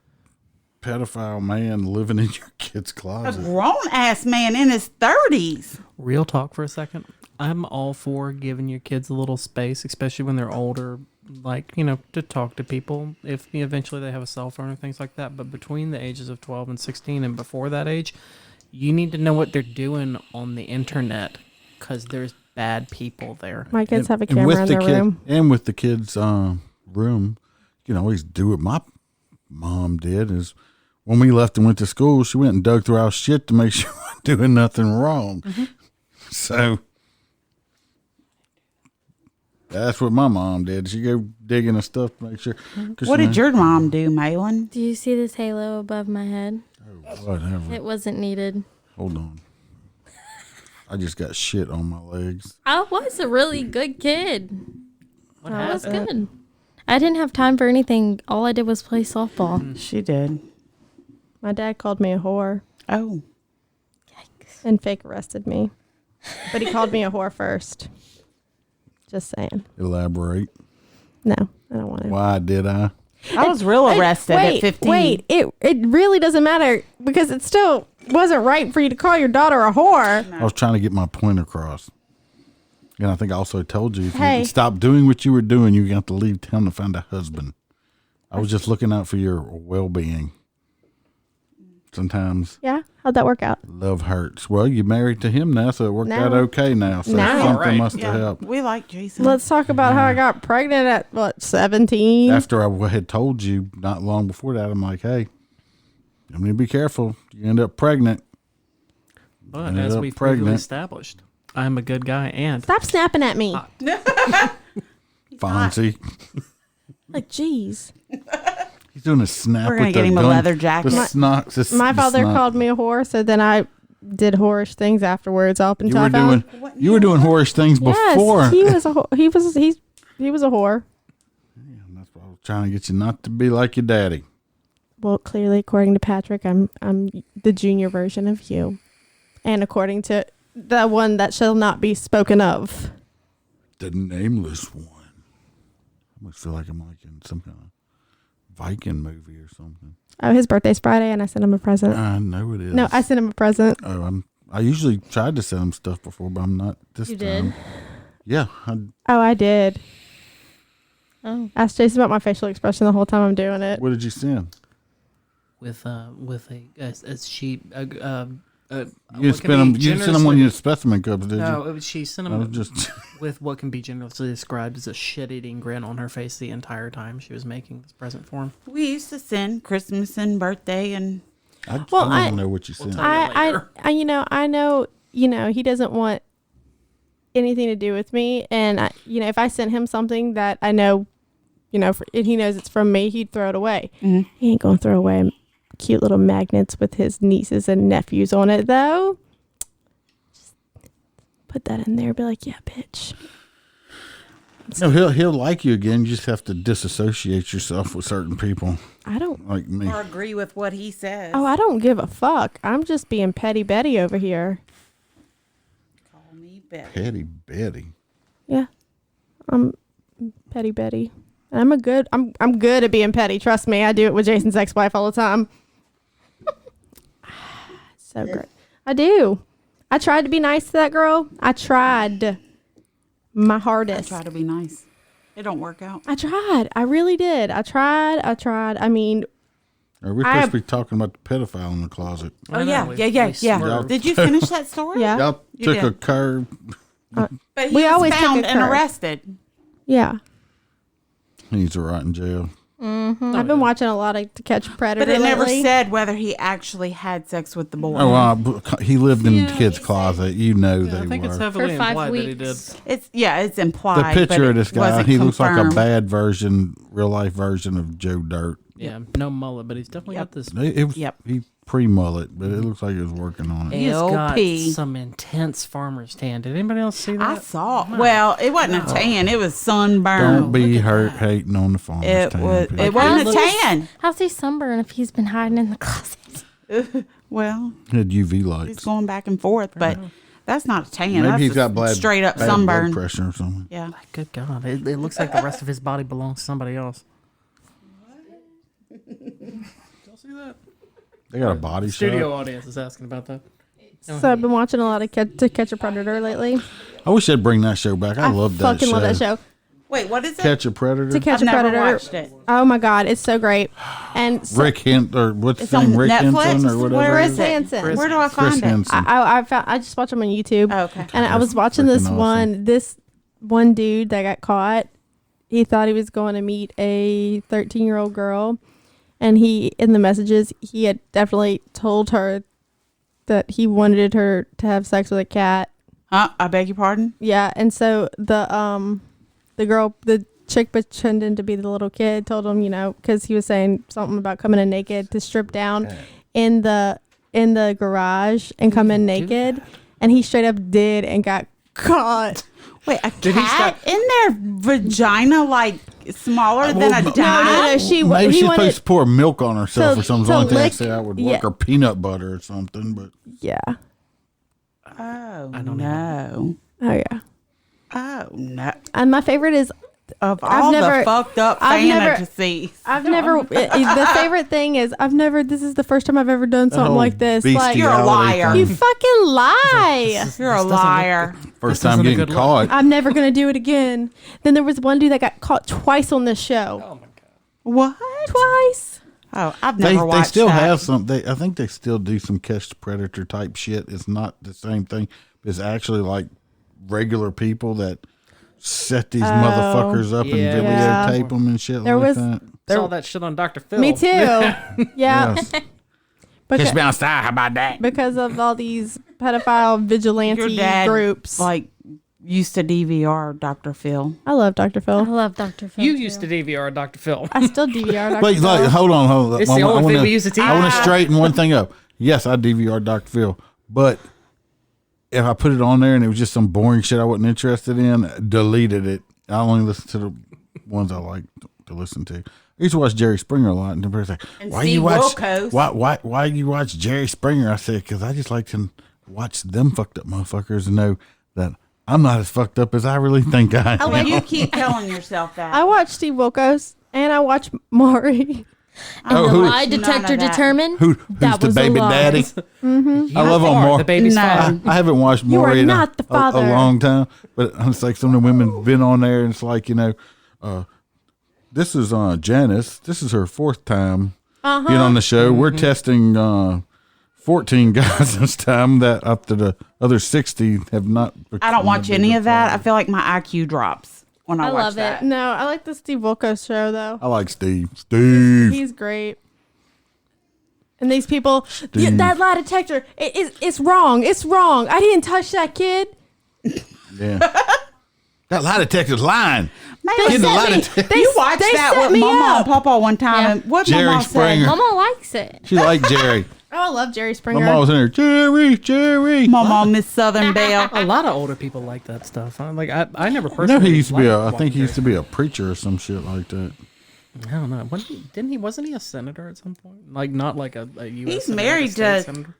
pedophile man living in your kid's A closet? grown ass man in his 30s. Real talk for a second. I'm all for giving your kids a little space, especially when they're older, like, to talk to people if eventually they have a cell phone or things like that. But between the ages of 12 and 16 and before that age, you need to know what they're doing on the internet because there's bad people there. My kids have a camera in their room. And with the kids' room, you can always do what my mom did is when we left and went to school, she went and dug through our shit to make sure we weren't doing nothing wrong. Mm-hmm. So that's what my mom did. She go digging the stuff to make sure. What did your mom do, Malin? Do you see this halo above my head? Oh, whatever. It wasn't needed. Hold on. I just got shit on my legs. I was a really good kid. What I was happened? good. I didn't have time for anything. All I did was play softball. She did. My dad called me a whore Oh. and fake arrested me. But he called me a whore first. Just saying. Elaborate. No, I don't want to. Why did I? I was real arrested at 15. Wait, it really doesn't matter because it still wasn't right for you to call your daughter a whore. I was trying to get my point across. And I think I also told you if Hey. you stop doing what you were doing, you're going to have to leave town to find a husband. I was just looking out for your well-being. Sometimes Yeah, how'd that work out? love hurts. Well, you're married to him now, so it worked Now. out okay now. So Now. something Alright. must have helped. We like Jason. Let's talk about how I got pregnant at 17. After I had told you not long before that, I'm like, hey, you need to be careful. You end up pregnant. But Ended as up we've previously pregnant. established, I'm a good guy and Stop snapping at me. Fonzie. Like, jeez. He's doing a snap We're gonna with get the him a gun. leather jacket. The snocks. My father called me a whore, so then I did whorish things afterwards. Up You until were I found. doing you were doing whorish things before. Yes, he was a he was a whore. That's why I was trying to get you not to be like your daddy. Well, clearly, according to Patrick, I'm the junior version of you, and according to the one that shall not be spoken of. The nameless one. I must feel like I'm like in some kind of Viking movie or something. Oh, his birthday's Friday, and I sent him a present. I know it is. No, I sent him a present. Oh, I usually tried to send him stuff before, but I'm not this You time. did? Yeah. Oh, I did. Oh. Ask Jason about my facial expression the whole time I'm doing it. What did you send? with a sheet You sent them on your specimen cups, did you? No, she sent them just with what can be generously described as a shit-eating grin on her face the entire time she was making this present for him. We used to send Christmas and birthday and. I don't even know what you said. I know, he doesn't want anything to do with me. And, if I sent him something that I know, and he knows it's from me, he'd throw it away. Mm-hmm. He ain't going to throw away cute little magnets with his nieces and nephews on it, though. Just put that in there. Be like, yeah, bitch. No, he'll like you again. You just have to disassociate yourself with certain people. I don't like me. Or agree with what he says. Oh, I don't give a fuck. I'm just being petty Betty over here. Call me Betty. Petty Betty. Yeah, I'm petty Betty. I'm good at being petty. Trust me, I do it with Jason's ex-wife all the time. So great. I do. I tried to be nice to that girl. I tried my hardest. I try to be nice. It don't work out. I tried. I really did. I tried. I mean, are we supposed to be talking about the pedophile in the closet? Oh, yeah. Did you finish that story? Yeah. Y'all took a curve. But he We was always took found a and curve. arrested. yeah. He needs to rot in jail. I've been watching a lot of To Catch a Predator But it never lately. said whether he actually had sex with the boy. Oh, he lived in the kid's closet. You know they I think it's were. heavily For 5 implied that he did. weeks. It's The implied. picture but of this it guy, wasn't he looks like a confirmed. bad version, real life version of Joe Dirt. Yeah, no mullet, but he's definitely got this. It was, Yep. He pre-mullet, but it looks like he was working on it. He's got LP. some intense farmer's tan. Did anybody else see that? I saw. Well, it wasn't a tan. It was sunburn. Don't be hating on the farmers. It wasn't a tan. How's he sunburn if he's been hiding in the closet? Well, He had UV he's lights. going back and forth, but that's not a tan. Maybe that's he's got straight up bad sunburn. blood pressure or something. Yeah. Good God. It looks like the rest of his body belongs to somebody else. Y'all see that? They got a body Studio shot. audience is asking about that. So I've been watching a lot of To Catch a Predator lately. I wish they'd bring that show back. I love that fucking show. love that show. Wait, what is it? Catch a Predator. To Catch I've a never Predator. watched it. Oh my god, it's so great. And so, Rick Hint or what's his It's on name? Rick Netflix? Henson or whatever. Where is Chris it? Hansen. Where do I Chris find it? Henson. I just watch them on YouTube. Oh, okay. And I was That's watching this freaking one dude that got caught. He thought he was going to meet a 13-year-old girl, and in the messages he had definitely told her that he wanted her to have sex with a cat. Huh? I beg your pardon? Yeah, and so the chick pretending to be the little kid told him, because he was saying something about coming in naked, to strip down in the garage and come in naked, and he straight up did and got caught. Wait, a cat in their vagina, like smaller than a dime? No. Maybe He she's wanted, supposed to pour milk on herself to- or something. to The only thing I lick- said I would yeah. work or peanut butter or something. But yeah. Oh, I don't no. Oh yeah. Oh, no. And my favorite is Of all never- the fucked up I've never- fantasies. the favorite thing is this is the first time I've ever done something whole like this. Like, You're a liar. thing. you fucking lie. You're a liar. First This time isn't a getting good look. caught. I'm never going to do it again. Then there was one dude that got caught twice on this show. Oh my God. What? Twice. Oh, I've They never watched still that. have some. I think they still do some catch the predator type shit. It's not the same thing. It's actually like regular people that set these motherfuckers up and Yeah. videotape them and shit There like was- that. Saw that shit on Dr. Phil. Me too. Yeah. Yes. Because, Kiss me outside. How about that? because of all these pedophile vigilante Your dad, groups. like, used to DVR Dr. Phil. I love Dr. I Phil. love Dr. Phil. You too. used to DVR Dr. Phil. I still DVR Dr. Wait, Phil. like, hold on. It's the only thing we use to teach. I want to straighten one thing up. Yes, I DVR Dr. Phil, but if I put it on there and it was just some boring shit I wasn't interested in, deleted it. I only listen to the ones I like to listen to. I used to watch Jerry Springer a lot, and everybody's like, And "Why Steve you watch? Wilkos. Why you watch Jerry Springer?" I said, "Because I just like to watch them fucked up motherfuckers and know that I'm not as fucked up as I really think I am." Well, you keep telling yourself that. I watch Steve Wilkos and I watch Maury. And Oh, the who- lie None detector of that. determined Who's that the was baby a lie. daddy? I love on Are more. the baby's No. father. I haven't watched You Maury are in not the a father. long time, but it's like some of the women been on there, and it's like, this is Janice. This is her fourth time being on the show. We're testing 14 guys this time. That up to the other 60 have not. I don't watch any of that. I feel like my IQ drops when I watch love that. it. No, I like the Steve Wilkos show though. I like Steve. Steve. He's great. And these people, that lie detector, it's wrong. It's wrong. I didn't touch that kid. Yeah. That lie detector's lying. Man, They Get the set lie me- detector. you watched they that set with me Mama up. and Papa one time. Yeah. And what Jerry Mama Springer. said? Mama likes it. She liked Jerry. Oh, I love Jerry Springer. My mom was in there. Jerry. Mama, Miss Southern Belle. A lot of older people like that stuff. I never No, personally. he used to be liked I think he Walker. used to be a preacher or some shit like that. I don't know. Wasn't he a senator at some point? Like not like a U.S. He's senator, married like a state to- senator?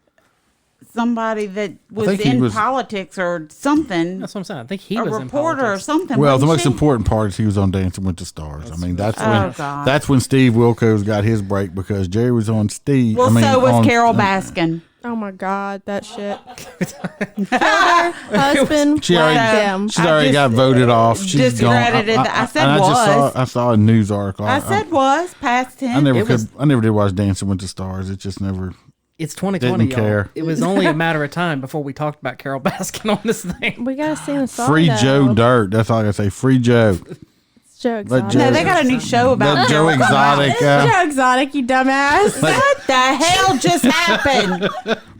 Somebody that was think he in was- politics or something. That's what I'm saying. I think he A was in reporter or politics. something. Well, the wasn't most she? important part is he was on Dancing with the Stars. I mean, Oh, God. that's when Steve Wilkos got his break because Jerry was on Steve. Well, I mean, so was on- Carol Baskin. Oh my God, that shit. Killed her husband. She already, whacked him. she's already got voted off. She's gone. discredited that. I said and was. I saw a news article. I said was past tense. I never It was- I never did watch Dancing with the Stars. It just never. It's 2020, Didn't y'all. care. It was only a matter of time before we talked about Carol Baskin on this thing. We gotta sing a song. Free though. Joe Dirt. That's all I gotta say. Free Joe. It's Joe Let Exotic. Joe- no, they got a new show about Let Joe Exotic. It's Joe Exotic, you dumbass. What the hell just happened?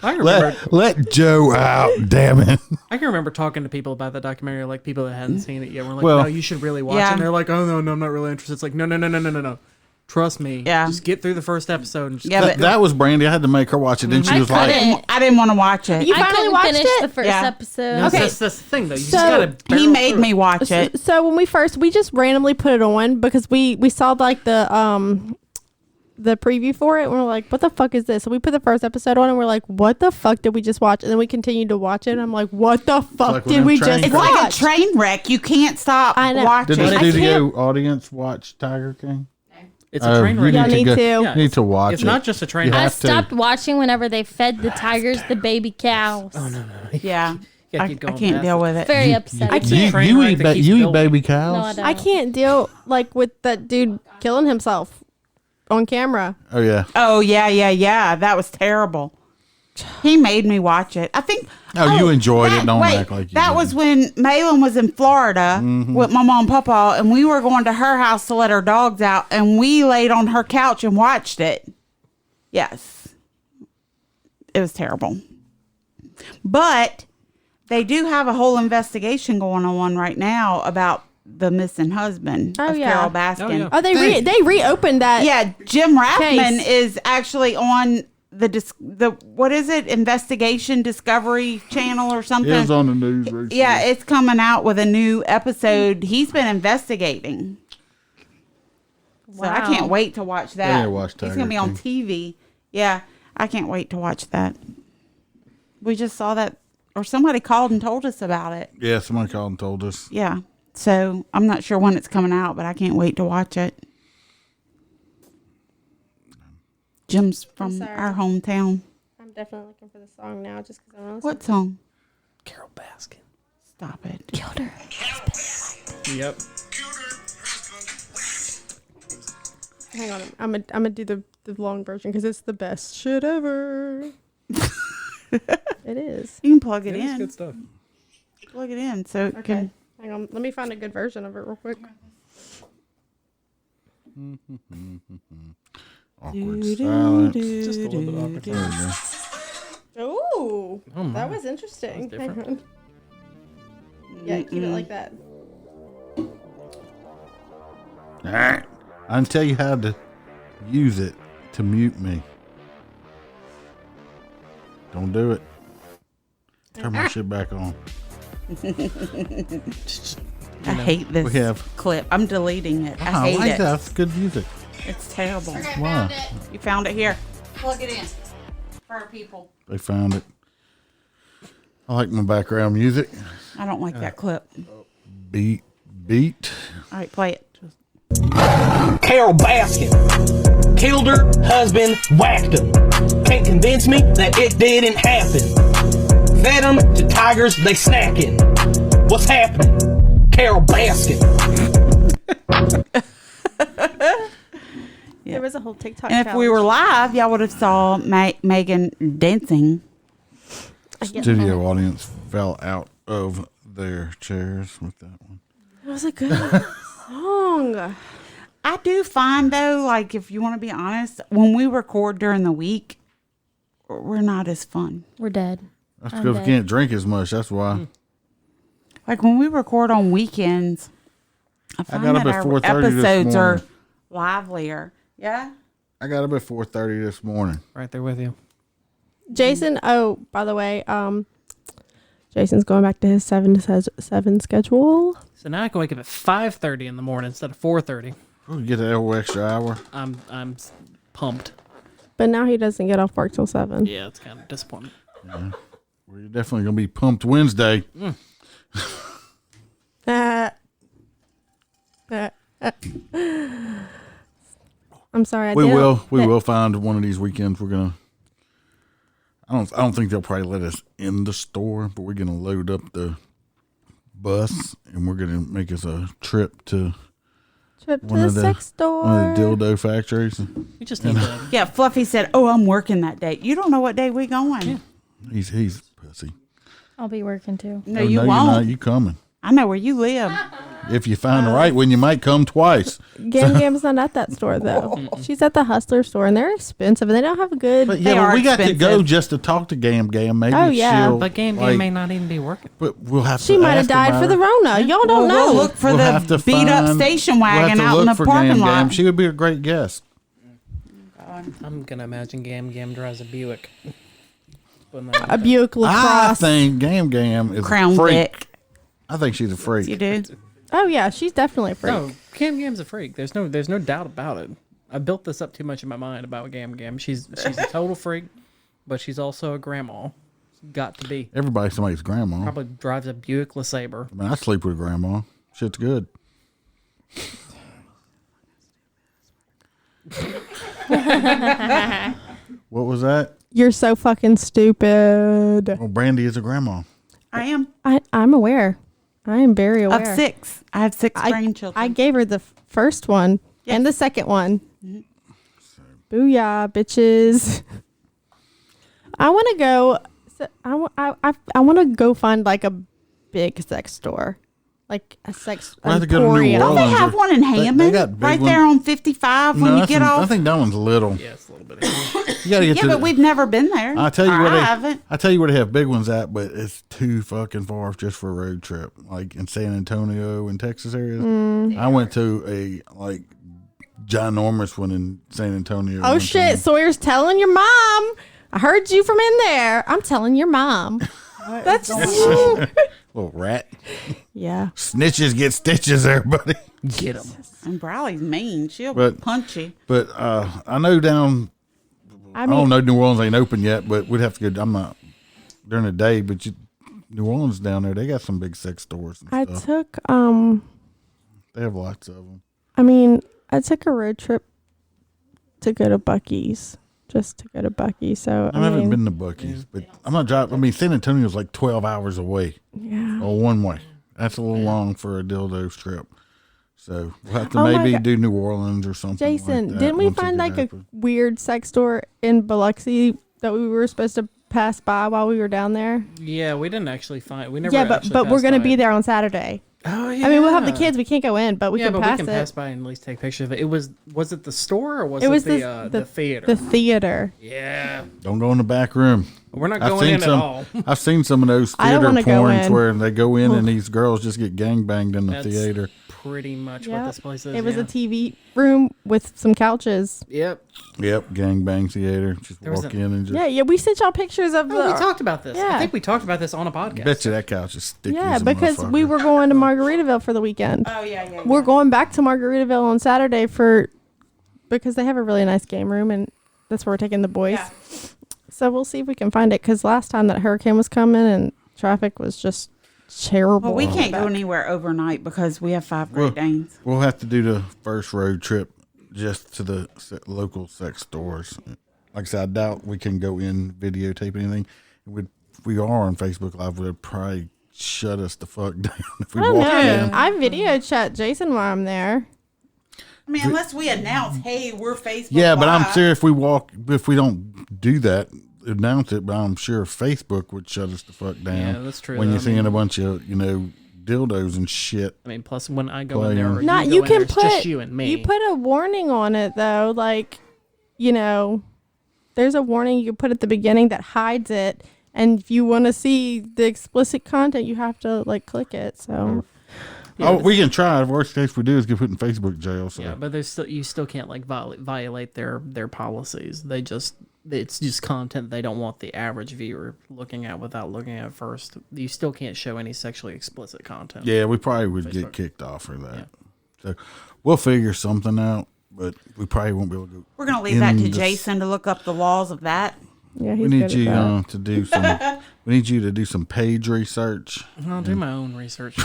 I remember. let Joe out. Damn it. I can remember talking to people about that documentary, like people that hadn't seen it yet. We're like, Well- no, you should really watch Yeah. it. And they're like, oh no, I'm not really interested. It's like, no. Trust me. Yeah. Just get through the first episode. And just Yeah, but That was Brandy. I had to make her watch it. Then she was like, I didn't want to watch it. You I finally couldn't watched finish it? the first Yeah. episode. No, Okay. that's the thing, though. You So, just gotta He barrel made through me it. watch it. So when we just randomly put it on because we saw like the preview for it and we're like, what the fuck is this? So we put the first episode on and we're like, what the fuck did we just watch? And then we continued to watch it and I'm like, what the fuck like when did them we trains just It's go. like a watch? train wreck. You can't stop I know. watching. did the I studio audience watch Tiger King? It's a train you wreck. Y'all need to. You Yeah, need to watch It's it. not just a train You wreck. I have to. stopped watching whenever they fed the tigers the baby cows. Oh, no. Yeah. Yeah, I keep going can't past deal it. with it. Very upsetting. It's a train You wreck eat, that keeps you eat building. baby No, cows? I don't. I can't deal like with that dude killing himself on camera. Oh yeah. Oh, yeah. That was terrible. He made me watch it. I think. Oh, you enjoyed it. Don't wait, act like you that didn't. was when Malin was in Florida with my mom and papa, and we were going to her house to let our dogs out, and we laid on her couch and watched it. Yes, it was terrible. But they do have a whole investigation going on right now about the missing husband Oh, of yeah. Carol Baskin. Oh, yeah. Oh, they reopened that. Yeah, Jim Rathman Case. is actually on the what is it? Investigation Discovery Channel or something. It was on the news recently. Yeah, it's coming out with a new episode. He's been investigating. So I can't wait to watch that. I need to watch He's Tiger going to be on King. TV. Yeah, I can't wait to watch that. We just saw that, or somebody called and told us about it. Yeah, somebody called and told us. Yeah. So I'm not sure when it's coming out, but I can't wait to watch it. Jim's from sorry. our hometown. I'm definitely looking for the song now just because I want to. What song? Carol Baskin. Stop it. Killed her. Yep. Hang on, I'm gonna do the long version because it's the best shit ever. It is. You can plug it It is in. good stuff. Plug it in so it Okay, can. hang on. Let me find a good version of it real quick. Awkward silence. Just a little bit awkward. There we go. Ooh, Oh, my. that was interesting. That's Hang different. on. Yeah, keep it like that. Alright. I can tell you how to use it to mute me. Don't do it. Turn my shit back on. I hate this we have- clip. I'm deleting it. I I hate like it. that. That's good music. It's terrible. Wow. You found it here. Plug it in for our people. They found it. I like my background music. I don't like that clip. Beat. All right, play it. Carol Baskin killed her husband, whacked him. Can't convince me that it didn't happen. Fed them to tigers, they snacking. What's happening? Carol Baskin. Yeah, was a whole TikTok. And if we were live, y'all would have saw Megan dancing. Studio audience fell out of their chairs with that one. It was a good song. I do find though, like if you want to be honest, when we record during the week, we're not as fun. We're dead. That's because we can't drink as much. That's why. Like when we record on weekends, I find got up that at our 4:30 this episodes are morning. livelier. Yeah. I got up at 4:30 this morning. Right there with you. Jason, oh, by the way, Jason's going back to his 7 to 7 schedule. So now I can wake up at 5:30 in the morning instead of 4:30. We'll get that whole extra hour. I'm pumped. But now he doesn't get off work till 7. Yeah, it's kind of disappointing. Yeah. Well, you're definitely going to be pumped Wednesday. I'm sorry. We will find one of these weekends. We're gonna. I don't think they'll probably let us in the store, but we're gonna load up the bus and we're gonna make us a trip to the sex store. One of the dildo factories. We just need to. Yeah, Fluffy said, "Oh, I'm working that day." You don't know what day we going. Yeah. He's pussy. I'll be working too. No, Oh, you no, won't. You're not. You coming? I know where you live. If you find the right one, you might come twice. Gam Gam's not at that store though. She's at the Hustler store, and they're expensive, and they don't have a good. But They yeah, are we got to go expensive. just to talk to Gam Gam. Maybe Oh, yeah. she'll, But Game like, may not even be working. But we'll have to. She might have ask died about for the her. Rona. Y'all don't know. We'll look for We'll have the to beat up find- station we'll have wagon to out in look the for parking Gam lot. Gam. She would be a great guest. I'm gonna imagine Gam drives a Buick. A Buick I LaCrosse. think Gam Gam is Crown a freak. Vic. I think she's a freak. You do? Oh yeah, she's definitely a freak. No, Gam's a freak. There's no doubt about it. I built this up too much in my mind about Gam. She's a total freak, but she's also a grandma. Got to be. Everybody's somebody's grandma. Probably drives a Buick LeSabre. I mean, I sleep with a grandma. Shit's good. What was that? You're so fucking stupid. Well, Brandy is a grandma. I am. I'm aware. I am very aware. Of 6. I have 6 I grandchildren. gave her the first one and the second one. Booyah, bitches. I want to go. I want to go find like a big sex store, like a sex We'll have to go to New emporium. Don't they Orleans. have one in Hammond? They got big right ones. there on 55 when you get I off? think that one's little. Yeah, it's a little bit. You gotta get Yeah, to but the- we've never been there. I tell you Or where I they. haven't. I tell you where they have big ones at, but it's too fucking far just for a road trip. Like in San Antonio and Texas areas. I went to a like ginormous one in San Antonio. Oh one shit! time. Sawyer's telling your mom. I heard you from in there. I'm telling your mom. That's Little rat. yeah. Snitches get stitches, everybody. Get him. And Briley's mean. She'll But- punch you. But I know down. I don't know. New Orleans ain't open yet, but we'd have to go. I'm not during the day, but New Orleans down there, they got some big sex stores and I stuff. took They have lots of them. I took a road trip to go to Buc-ee's. Just to go to Buc-ee's. So I haven't been to Buc-ee's, but I'm not driving. I mean, San Antonio's like 12 hours away. Yeah. Or one way. That's a little long for a dildo trip. So we'll have to Oh my maybe God. do New Orleans or something. Jason, like that didn't we once it find get like a open. weird sex store in Biloxi that we were supposed to pass by while we were down there? Yeah, we didn't actually find. We never. Yeah, but we're passed gonna by be it. there on Saturday. Oh yeah. I mean, we'll have the kids. We can't go in, but we yeah, can but pass we can it. pass by and at least take pictures of it. Was it the store or was It it, was the theater? The theater. Yeah. Don't go in the back room. We're not I've going seen in some, at all. I've seen some of those I don't theater wanna go porns in. where they go in and these girls just get gangbanged in the That's theater. pretty much Yep. what this place is. It was yeah. a TV room with some couches. Yep. Yep, gangbang theater. Just There was walk a- in and just. Yeah, we sent y'all pictures of Oh, we talked about this. Yeah. I think we talked about this on a podcast. Bet you that couch is sticky. Yeah, as a because we motherfucker. were going to Margaritaville for the weekend. Oh, yeah. We're going back to Margaritaville on Saturday because they have a really nice game room, and that's where we're taking the boys. Yeah. So we'll see if we can find it, because last time that hurricane was coming and traffic was just terrible. Well, we can't go anywhere overnight because we have 5 Great Danes. We'll have to do the first road trip just to the local sex stores. Like I said, I doubt we can go in videotape anything. If we are on Facebook Live, would probably shut us the fuck down if we I don't walk know. in. I video chat Jason while I'm there. I mean, unless we announce, hey, we're Facebook Yeah, but I'm Live. sure if we don't do that, announce it, but I'm sure Facebook would shut us the fuck down. Yeah, that's true. When I you're seeing mean- a bunch of, dildos and shit. I mean, plus when I go in there, or Not you you go in can there, it's put just you and me. you put a warning on it though, like there's a warning you can put at the beginning that hides it, and if you want to see the explicit content, you have to like click it. So. Yeah, we can try. The worst case we do is get put in Facebook jail. So. Yeah, but there's you still can't like violate their policies. It's just content they don't want the average viewer looking at without looking at it first. You still can't show any sexually explicit content. Yeah, we probably would get kicked off for that. Yeah. So we'll figure something out, but we probably won't be able to go. We're going to leave that to Jason to look up the laws of that. Yeah, we need you to do some. We need you to do some page research. I'll do my own research.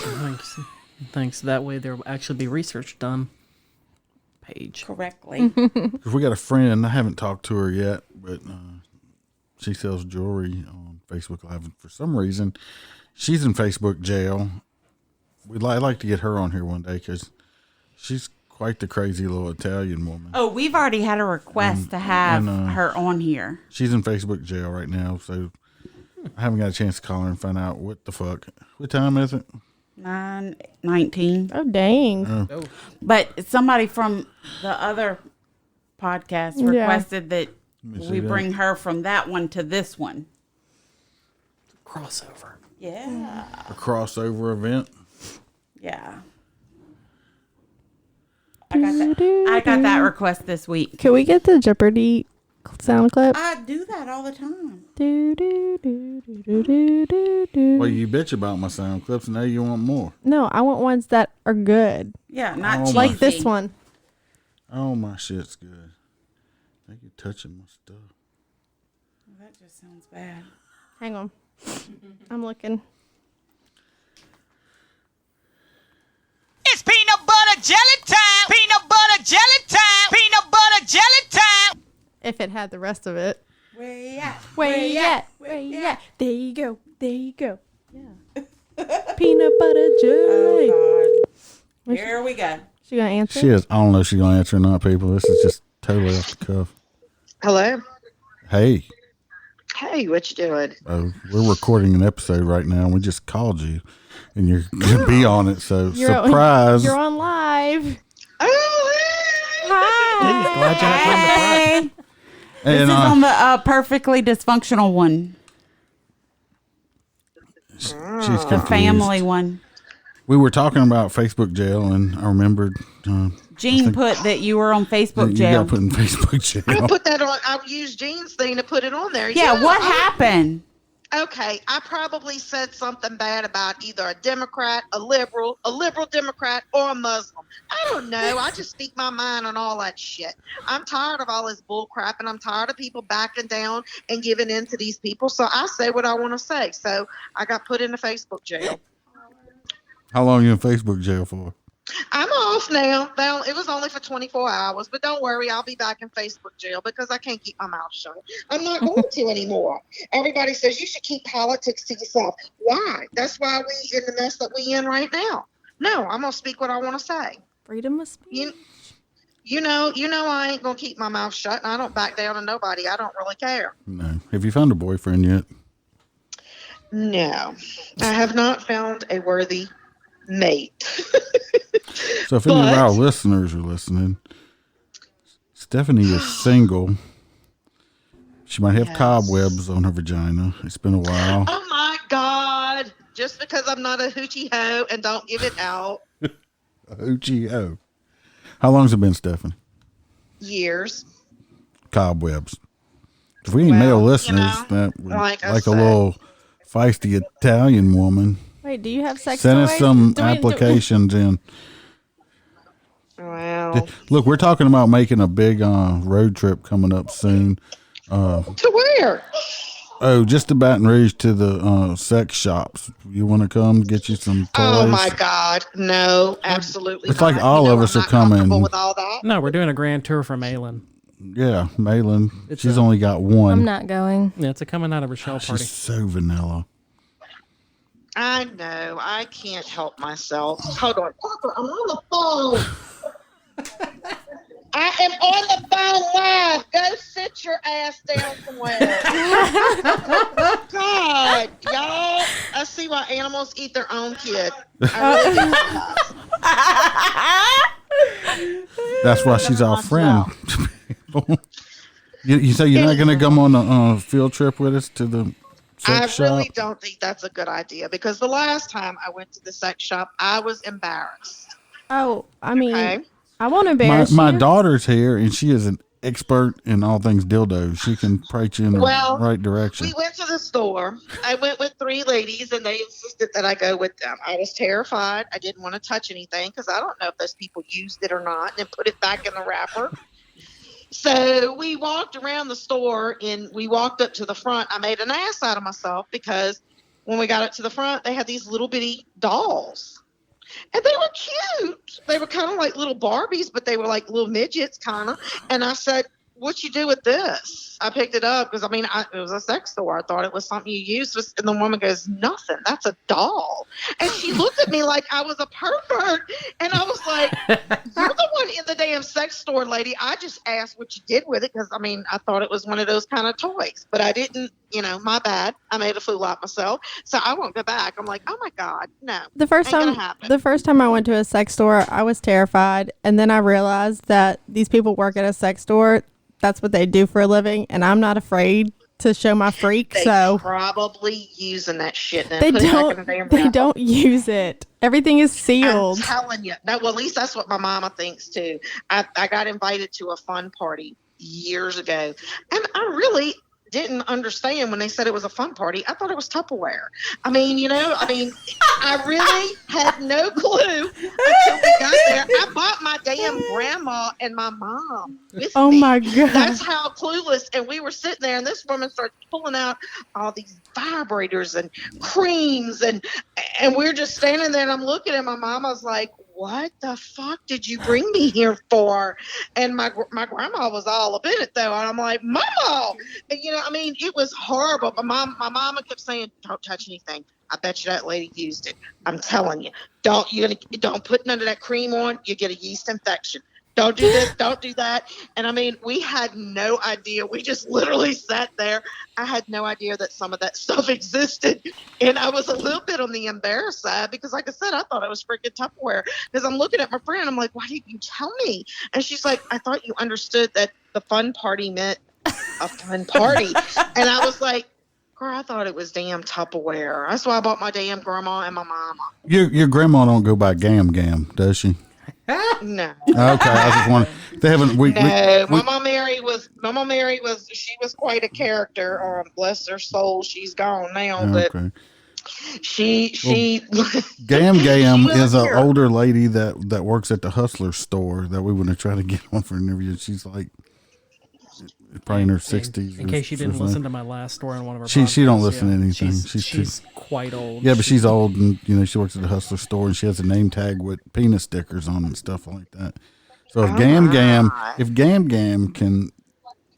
Thanks. That way there'll actually be research done. Page correctly. Because we got a friend. I haven't talked to her yet, but she sells jewelry on Facebook Live. And for some reason, she's in Facebook jail. I'd like to get her on here one day because she's quite the crazy little Italian woman. Oh, we've already had a request to have her on here. She's in Facebook jail right now, so I haven't got a chance to call her and find out what the fuck. What time is it? 9:19. Oh, dang. Oh. But somebody from the other podcast requested that we bring her from that one to this one. Crossover. Yeah. A crossover event. Yeah. I got that request this week. Can we get the Jeopardy sound clip? I do that all the time. Well, you bitch about my sound clips, and now you want more. No, I want ones that are good. Yeah, not cheesy. Like this one. Oh, my shit's good. I think you're touching my stuff. Well, that just sounds bad. Hang on. I'm looking. It's peanut butter jelly time. Peanut butter jelly time. Peanut butter jelly time. If it had the rest of it. Where you at? Where you at? Where you at? There you go. There you go. Yeah. Peanut butter jelly. Oh, God. Here we go. She gonna answer? She is. I don't know if she's going to answer or not, people. This is just totally off the cuff. Hello. Hey. Hey, what you doing? We're recording an episode right now. We just called you, and you're going to be on it, so surprise. You're on live. Oh, Hi. Glad you had time to prep. This is on the perfectly dysfunctional one. She's The confused. family one. We were talking about Facebook jail, and I remembered. Gene put that you were on Facebook jail. You got put in Facebook jail. I put that on. I used Jean's thing to put it on there. Yeah, what happened? Okay, I probably said something bad about either a Democrat, a liberal Democrat, or a Muslim. I don't know. I just speak my mind on all that shit. I'm tired of all this bull crap, and I'm tired of people backing down and giving in to these people. So I say what I want to say. So I got put into Facebook jail. How long are you in Facebook jail for? I'm off now. Well, it was only for 24 hours, but don't worry, I'll be back in Facebook jail because I can't keep my mouth shut. I'm not going to anymore. Everybody says you should keep politics to yourself. Why? That's why we in the mess that we in right now. No, I'm gonna speak what I want to say. Freedom of speech. You know, I ain't gonna keep my mouth shut, and I don't back down to nobody. I don't really care. No. Have you found a boyfriend yet? No, I have not found a worthy mate. So if any of our listeners are listening, Stephanie is single. She might have cobwebs on her vagina. It's been a while. Oh my God. Just because I'm not a hoochie hoe and don't give it out. A hoochie ho. How long's it been, Stephanie? Years. Cobwebs. If we ain't male listeners, that would, like a little feisty Italian woman. Wait, do you have sex Send toys? us some applications in. Well, look, we're talking about making a big road trip coming up soon. To where? Oh, just to Baton Rouge to the sex shops. You want to come get you some toys? Oh my God, no, absolutely. It's not. like all of us are coming. With all that. No, we're doing a grand tour for Malin. Yeah, Malin. She's only got one. I'm not going. Yeah, it's a coming out of her shell party. She's so vanilla. I know. I can't help myself. Hold on, Parker. I'm on the phone. I am on the phone live. Go sit your ass down somewhere. God, y'all. I see why animals eat their own kid. I really do. That's why she's our friend. You say you're not going to come on a field trip with us to the sex shop? I really don't think that's a good idea because the last time I went to the sex shop, I was embarrassed. Oh, I mean, Okay. I won't embarrass My you. daughter's here, and she is an expert in all things dildos. She can point you in the right direction. We went to the store. I went with 3 ladies, and they insisted that I go with them. I was terrified. I didn't want to touch anything because I don't know if those people used it or not and then put it back in the wrapper. So we walked around the store, and we walked up to the front. I made an ass out of myself because when we got up to the front, they had these little bitty dolls. And they were cute. They were kind of like little Barbies, but they were like little midgets kind of. And I said, what you do with this? I picked it up because, it was a sex store. I thought it was something you used. And the woman goes, nothing. That's a doll. And she looked at me like I was a pervert. And I was like, you're the one in the damn sex store, lady. I just asked what you did with it because, I thought it was one of those kind of toys. But I didn't, my bad. I made a fool out myself. So I won't go back. I'm like, oh, my God, no. The first time I went to a sex store, I was terrified. And then I realized that these people work at a sex store. That's what they do for a living, and I'm not afraid to show my freak. They probably using that shit. They don't use it. Everything is sealed. I'm telling you. No, well, at least that's what my mama thinks too. I got invited to a fun party years ago, and I really didn't understand when they said it was a fun party. I thought it was Tupperware. I really had no clue until we got there. I bought my damn grandma and my mom with me. Oh my God. That's how clueless. And we were sitting there and this woman started pulling out all these vibrators and creams and we're just standing there and I'm looking at my mom. I was like, what the fuck did you bring me here for? And my grandma was all up in it though. And I'm like, Mama! And, it was horrible. My mama kept saying, don't touch anything. I bet you that lady used it. I'm telling you. Don't put none of that cream on. You get a yeast infection. Don't do this. Don't do that. And we had no idea. We just literally sat there. I had no idea that some of that stuff existed. And I was a little bit on the embarrassed side because, like I said, I thought it was freaking Tupperware. Because I'm looking at my friend. I'm like, why didn't you tell me? And she's like, I thought you understood that the fun party meant a fun party. And I was like, girl, I thought it was damn Tupperware. That's why I bought my damn grandma and my mama. Your grandma don't go by Gam, does she? No. Okay, I just want they haven't. Mama Mary was she was quite a character. Bless her soul, she's gone now. Okay. But she Gam is an older lady that works at the Hustler store that we want to try to get on for an interview. She's like probably in her 60s. In case you didn't listen to my last story on one of our podcasts. She don't listen to anything. She's quite old. Yeah, but she's old and she works at the Hustler store and she has a name tag with penis stickers on and stuff like that. So if Gam can,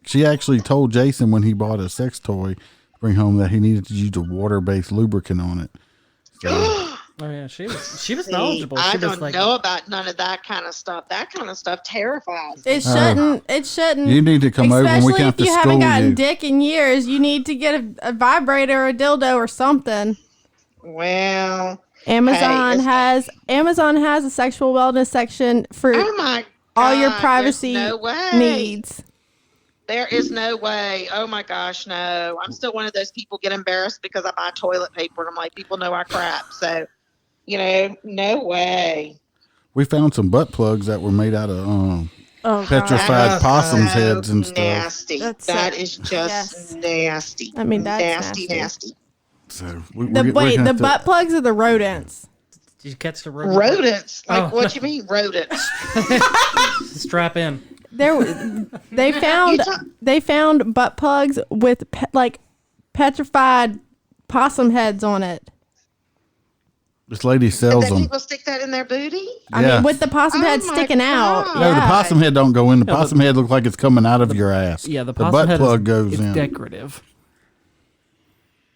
she actually told Jason when he bought a sex toy to bring home that he needed to use a water-based lubricant on it. So, oh yeah, she was knowledgeable. I don't know about none of that kind of stuff. That kind of stuff terrifies me. It shouldn't. You need to come over and we can have to school you. Especially if you haven't gotten dick in years, you need to get a vibrator or a dildo or something. Well, Amazon has a sexual wellness section for all your privacy needs. There is no way. Oh my gosh, no. I'm still one of those people get embarrassed because I buy toilet paper and I'm like, people know I crap. So, no way. We found some butt plugs that were made out of petrified possums heads and stuff. Nasty. That is just nasty. I mean, that's nasty. So the butt plugs are the rodents. Did you catch the rodents? Rodents? Like, what you mean, rodents? Strap in. They found butt plugs with petrified possum heads on it. This lady sells them. People stick that in their booty? I mean, with the possum head sticking out. No, the possum head don't go in. The possum head looks like it's coming out of your ass. Yeah, the butt head plug goes in. Decorative.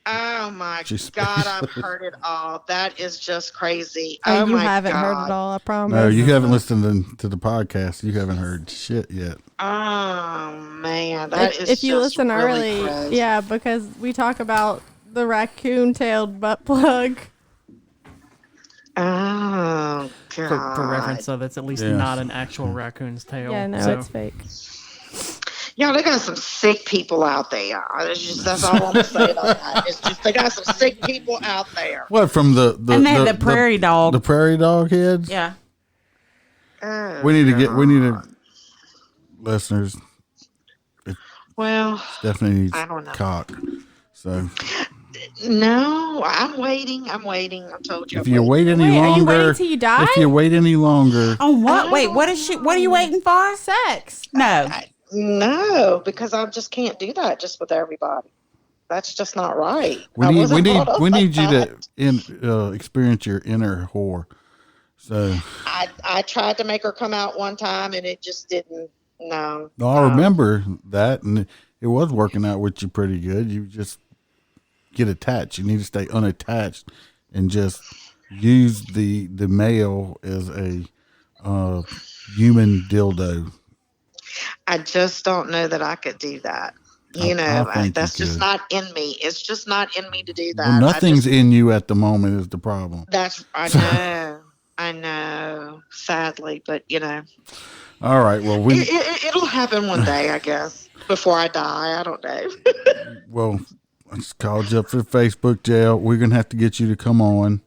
Oh my God, I've heard it all. That is just crazy. Oh, Oh you my haven't God. heard it all, I promise. No, you haven't listened to the podcast. You haven't heard shit yet. Oh man, that is if you just listen really early, crazy. yeah, because we talk about the raccoon-tailed butt plug. Oh God. For reference, though, that's at least not an actual raccoon's tail. Yeah, no, so. it's fake. Yeah, they got some sick people out there. That's all I'm gonna say about that. It's just they got some sick people out there. What from the And they had the prairie dog. The prairie dog heads? Yeah. Oh, We need to listeners. Well, Definitely needs I don't know. cock. So No, I'm waiting. I told you. if you wait any longer, are you waiting till you die? If you wait any longer, On what? Wait, what are you waiting for? Sex. No. No, because I just can't do that just with everybody. That's just not right. we I need wasn't brought up you like to experience your inner whore. So I tried to make her come out one time and it just didn't. No. no, I remember that, and it was working out with you pretty good. You just get attached. You need to stay unattached and just use the male as a human dildo. I just don't know that I could do that. That's just not in me. It's just not in me to do that. Well, nothing's in you at the moment is the problem. I know, sadly, but All right, well, it'll happen one day, I guess, before I die. I don't know. Well, I just called you up for Facebook jail. We're going to have to get you to come on.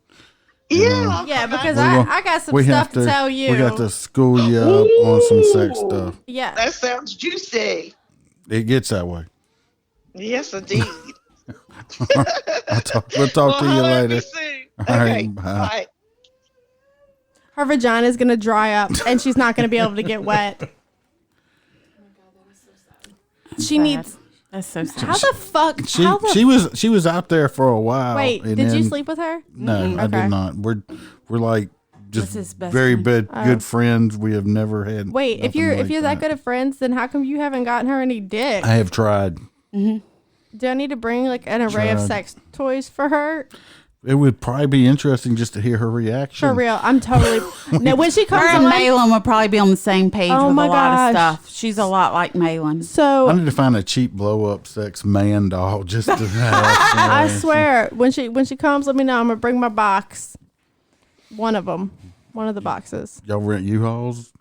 Yeah, because I got some stuff to tell you. We got to school you up on some sex stuff. Yeah. That sounds juicy. It gets that way. Yes, indeed. We'll talk to you later. All Okay, right, bye. Her vagina is going to dry up and she's not going to be able to get wet. She needs. That's so sad. How the fuck? She was out there for a while. Wait, and did you then- sleep with her? No, I Okay. did not. We're like just his best very friend. good friends. We have never had. Wait, if nothing you're like that good of friends, then how come you haven't gotten her any dick? I have tried. Do I need to bring like an array of Tried. sex toys for her? It would probably be interesting just to hear her reaction. For real, I'm totally. No, when she comes Her and on, Malin will probably be on the same page Oh with my a lot gosh. of stuff. She's a lot like Malin. I so need to find a cheap blow up sex man doll just to have. I swear, when she comes, let me know. I'm gonna bring my box. One of them, one of the boxes. Y'all rent U-Hauls?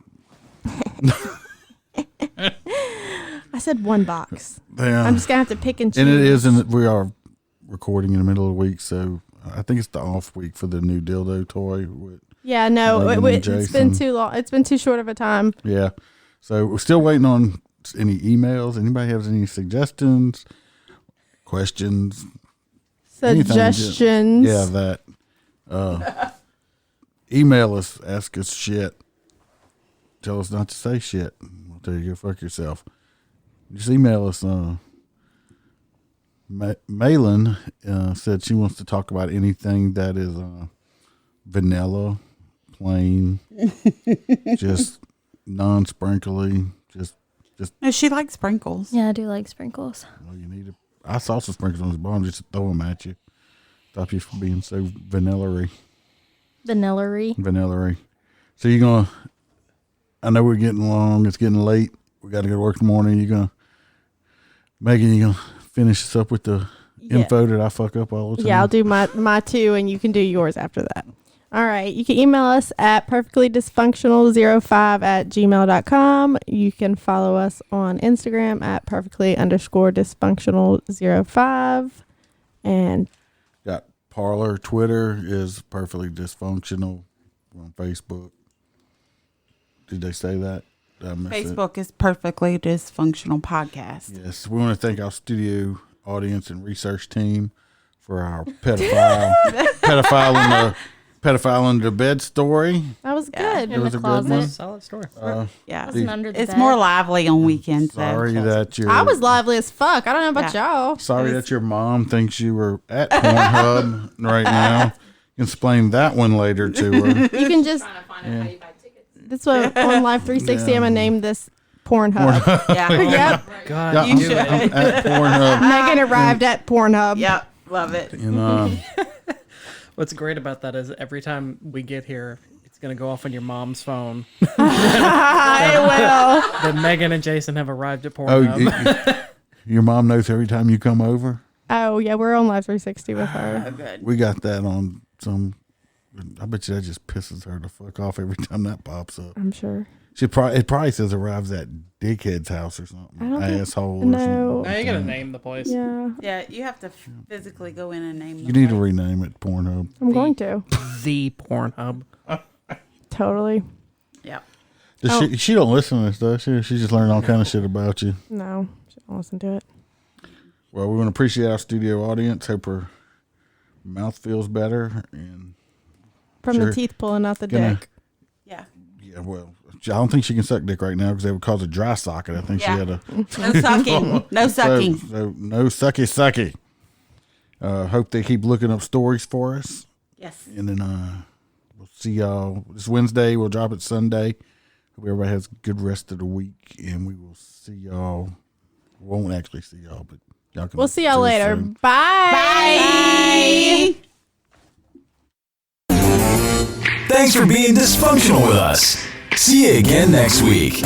I said one box. Yeah. I'm just gonna have to pick and choose. And it is, and we are recording in the middle of the week, so I think it's the off week for the new dildo toy. Yeah, no, Megan and it's been Jason. too long. It's been too short of a time. Yeah. So we're still waiting on any emails. Anybody has any suggestions, questions, anything, Suggestions. Yeah, that. Email us, ask us shit. Tell us not to say shit. We'll tell you to go fuck yourself. Just email us. Malin said she wants to talk about anything that is vanilla, plain, just non-sprinkly. Just. No, she likes sprinkles. Yeah, I do like sprinkles. Well, you need to. I saw some sprinkles on his bottom just to throw them at you. Stop you from being so vanilla-y. Vanilla-y. So you're gonna. I know we're getting long. It's getting late. We got to go to work in the morning. Megan, you gonna finish us up with the info that I fuck up all the time? Yeah, I'll do my two, and you can do yours after that. All right. You can email us at perfectlydysfunctional05@gmail.com. You can follow us on Instagram at perfectly_dysfunctional05. And Got Parlor. Twitter is perfectly dysfunctional. We're on Facebook. Did they say that? Did I miss it? Facebook is Perfectly Dysfunctional Podcast. Yes. We want to thank our studio audience and research team for our pedophile in the bed story. that was good. It was a good one. Solid story. Yeah. Wasn't under the It's bed. more lively on weekends. Sorry that you're. I was lively as fuck. I don't know about y'all. Sorry that your mom thinks you were at Pornhub right now. You can explain that one later to her. You can just. That's what on Live 360. I'm gonna name this Pornhub. Yeah. Yep. God, Yeah, You should. I'm at Pornhub. Megan arrived at Pornhub. Yep. Love it. And What's great about that is every time we get here, it's going to go off on your mom's phone. I will. That Megan and Jason have arrived at Pornhub. your mom knows every time you come over. Oh yeah, we're on Live 360 with her. Good. We got that on some. I bet you that just pisses her the fuck off every time that pops up. I'm sure. It probably says arrives at dickhead's house or something. I don't think- Asshole. no. Or something. Now you got to name the place. Yeah, Yeah, you have to physically go in and name You need to rename it Pornhub. I'm going to. The Pornhub. Totally. Yep. She don't listen to this, does she? She just learned all kind of shit about you. No, she don't listen to it. Well, we want to appreciate our studio audience. Hope her mouth feels better. And From sure, the teeth pulling out the gonna- dick. Yeah. Yeah, well, I don't think she can suck dick right now because they would cause a dry socket. I think she had a... No sucking. No sucking. So no sucky. Hope they keep looking up stories for us. Yes. And then we'll see y'all this Wednesday. We'll drop it Sunday. Hope everybody has a good rest of the week. And we will see y'all. We won't actually see y'all, but y'all can. We'll see y'all later. soon. Bye. Thanks for being dysfunctional with us. See you again next week.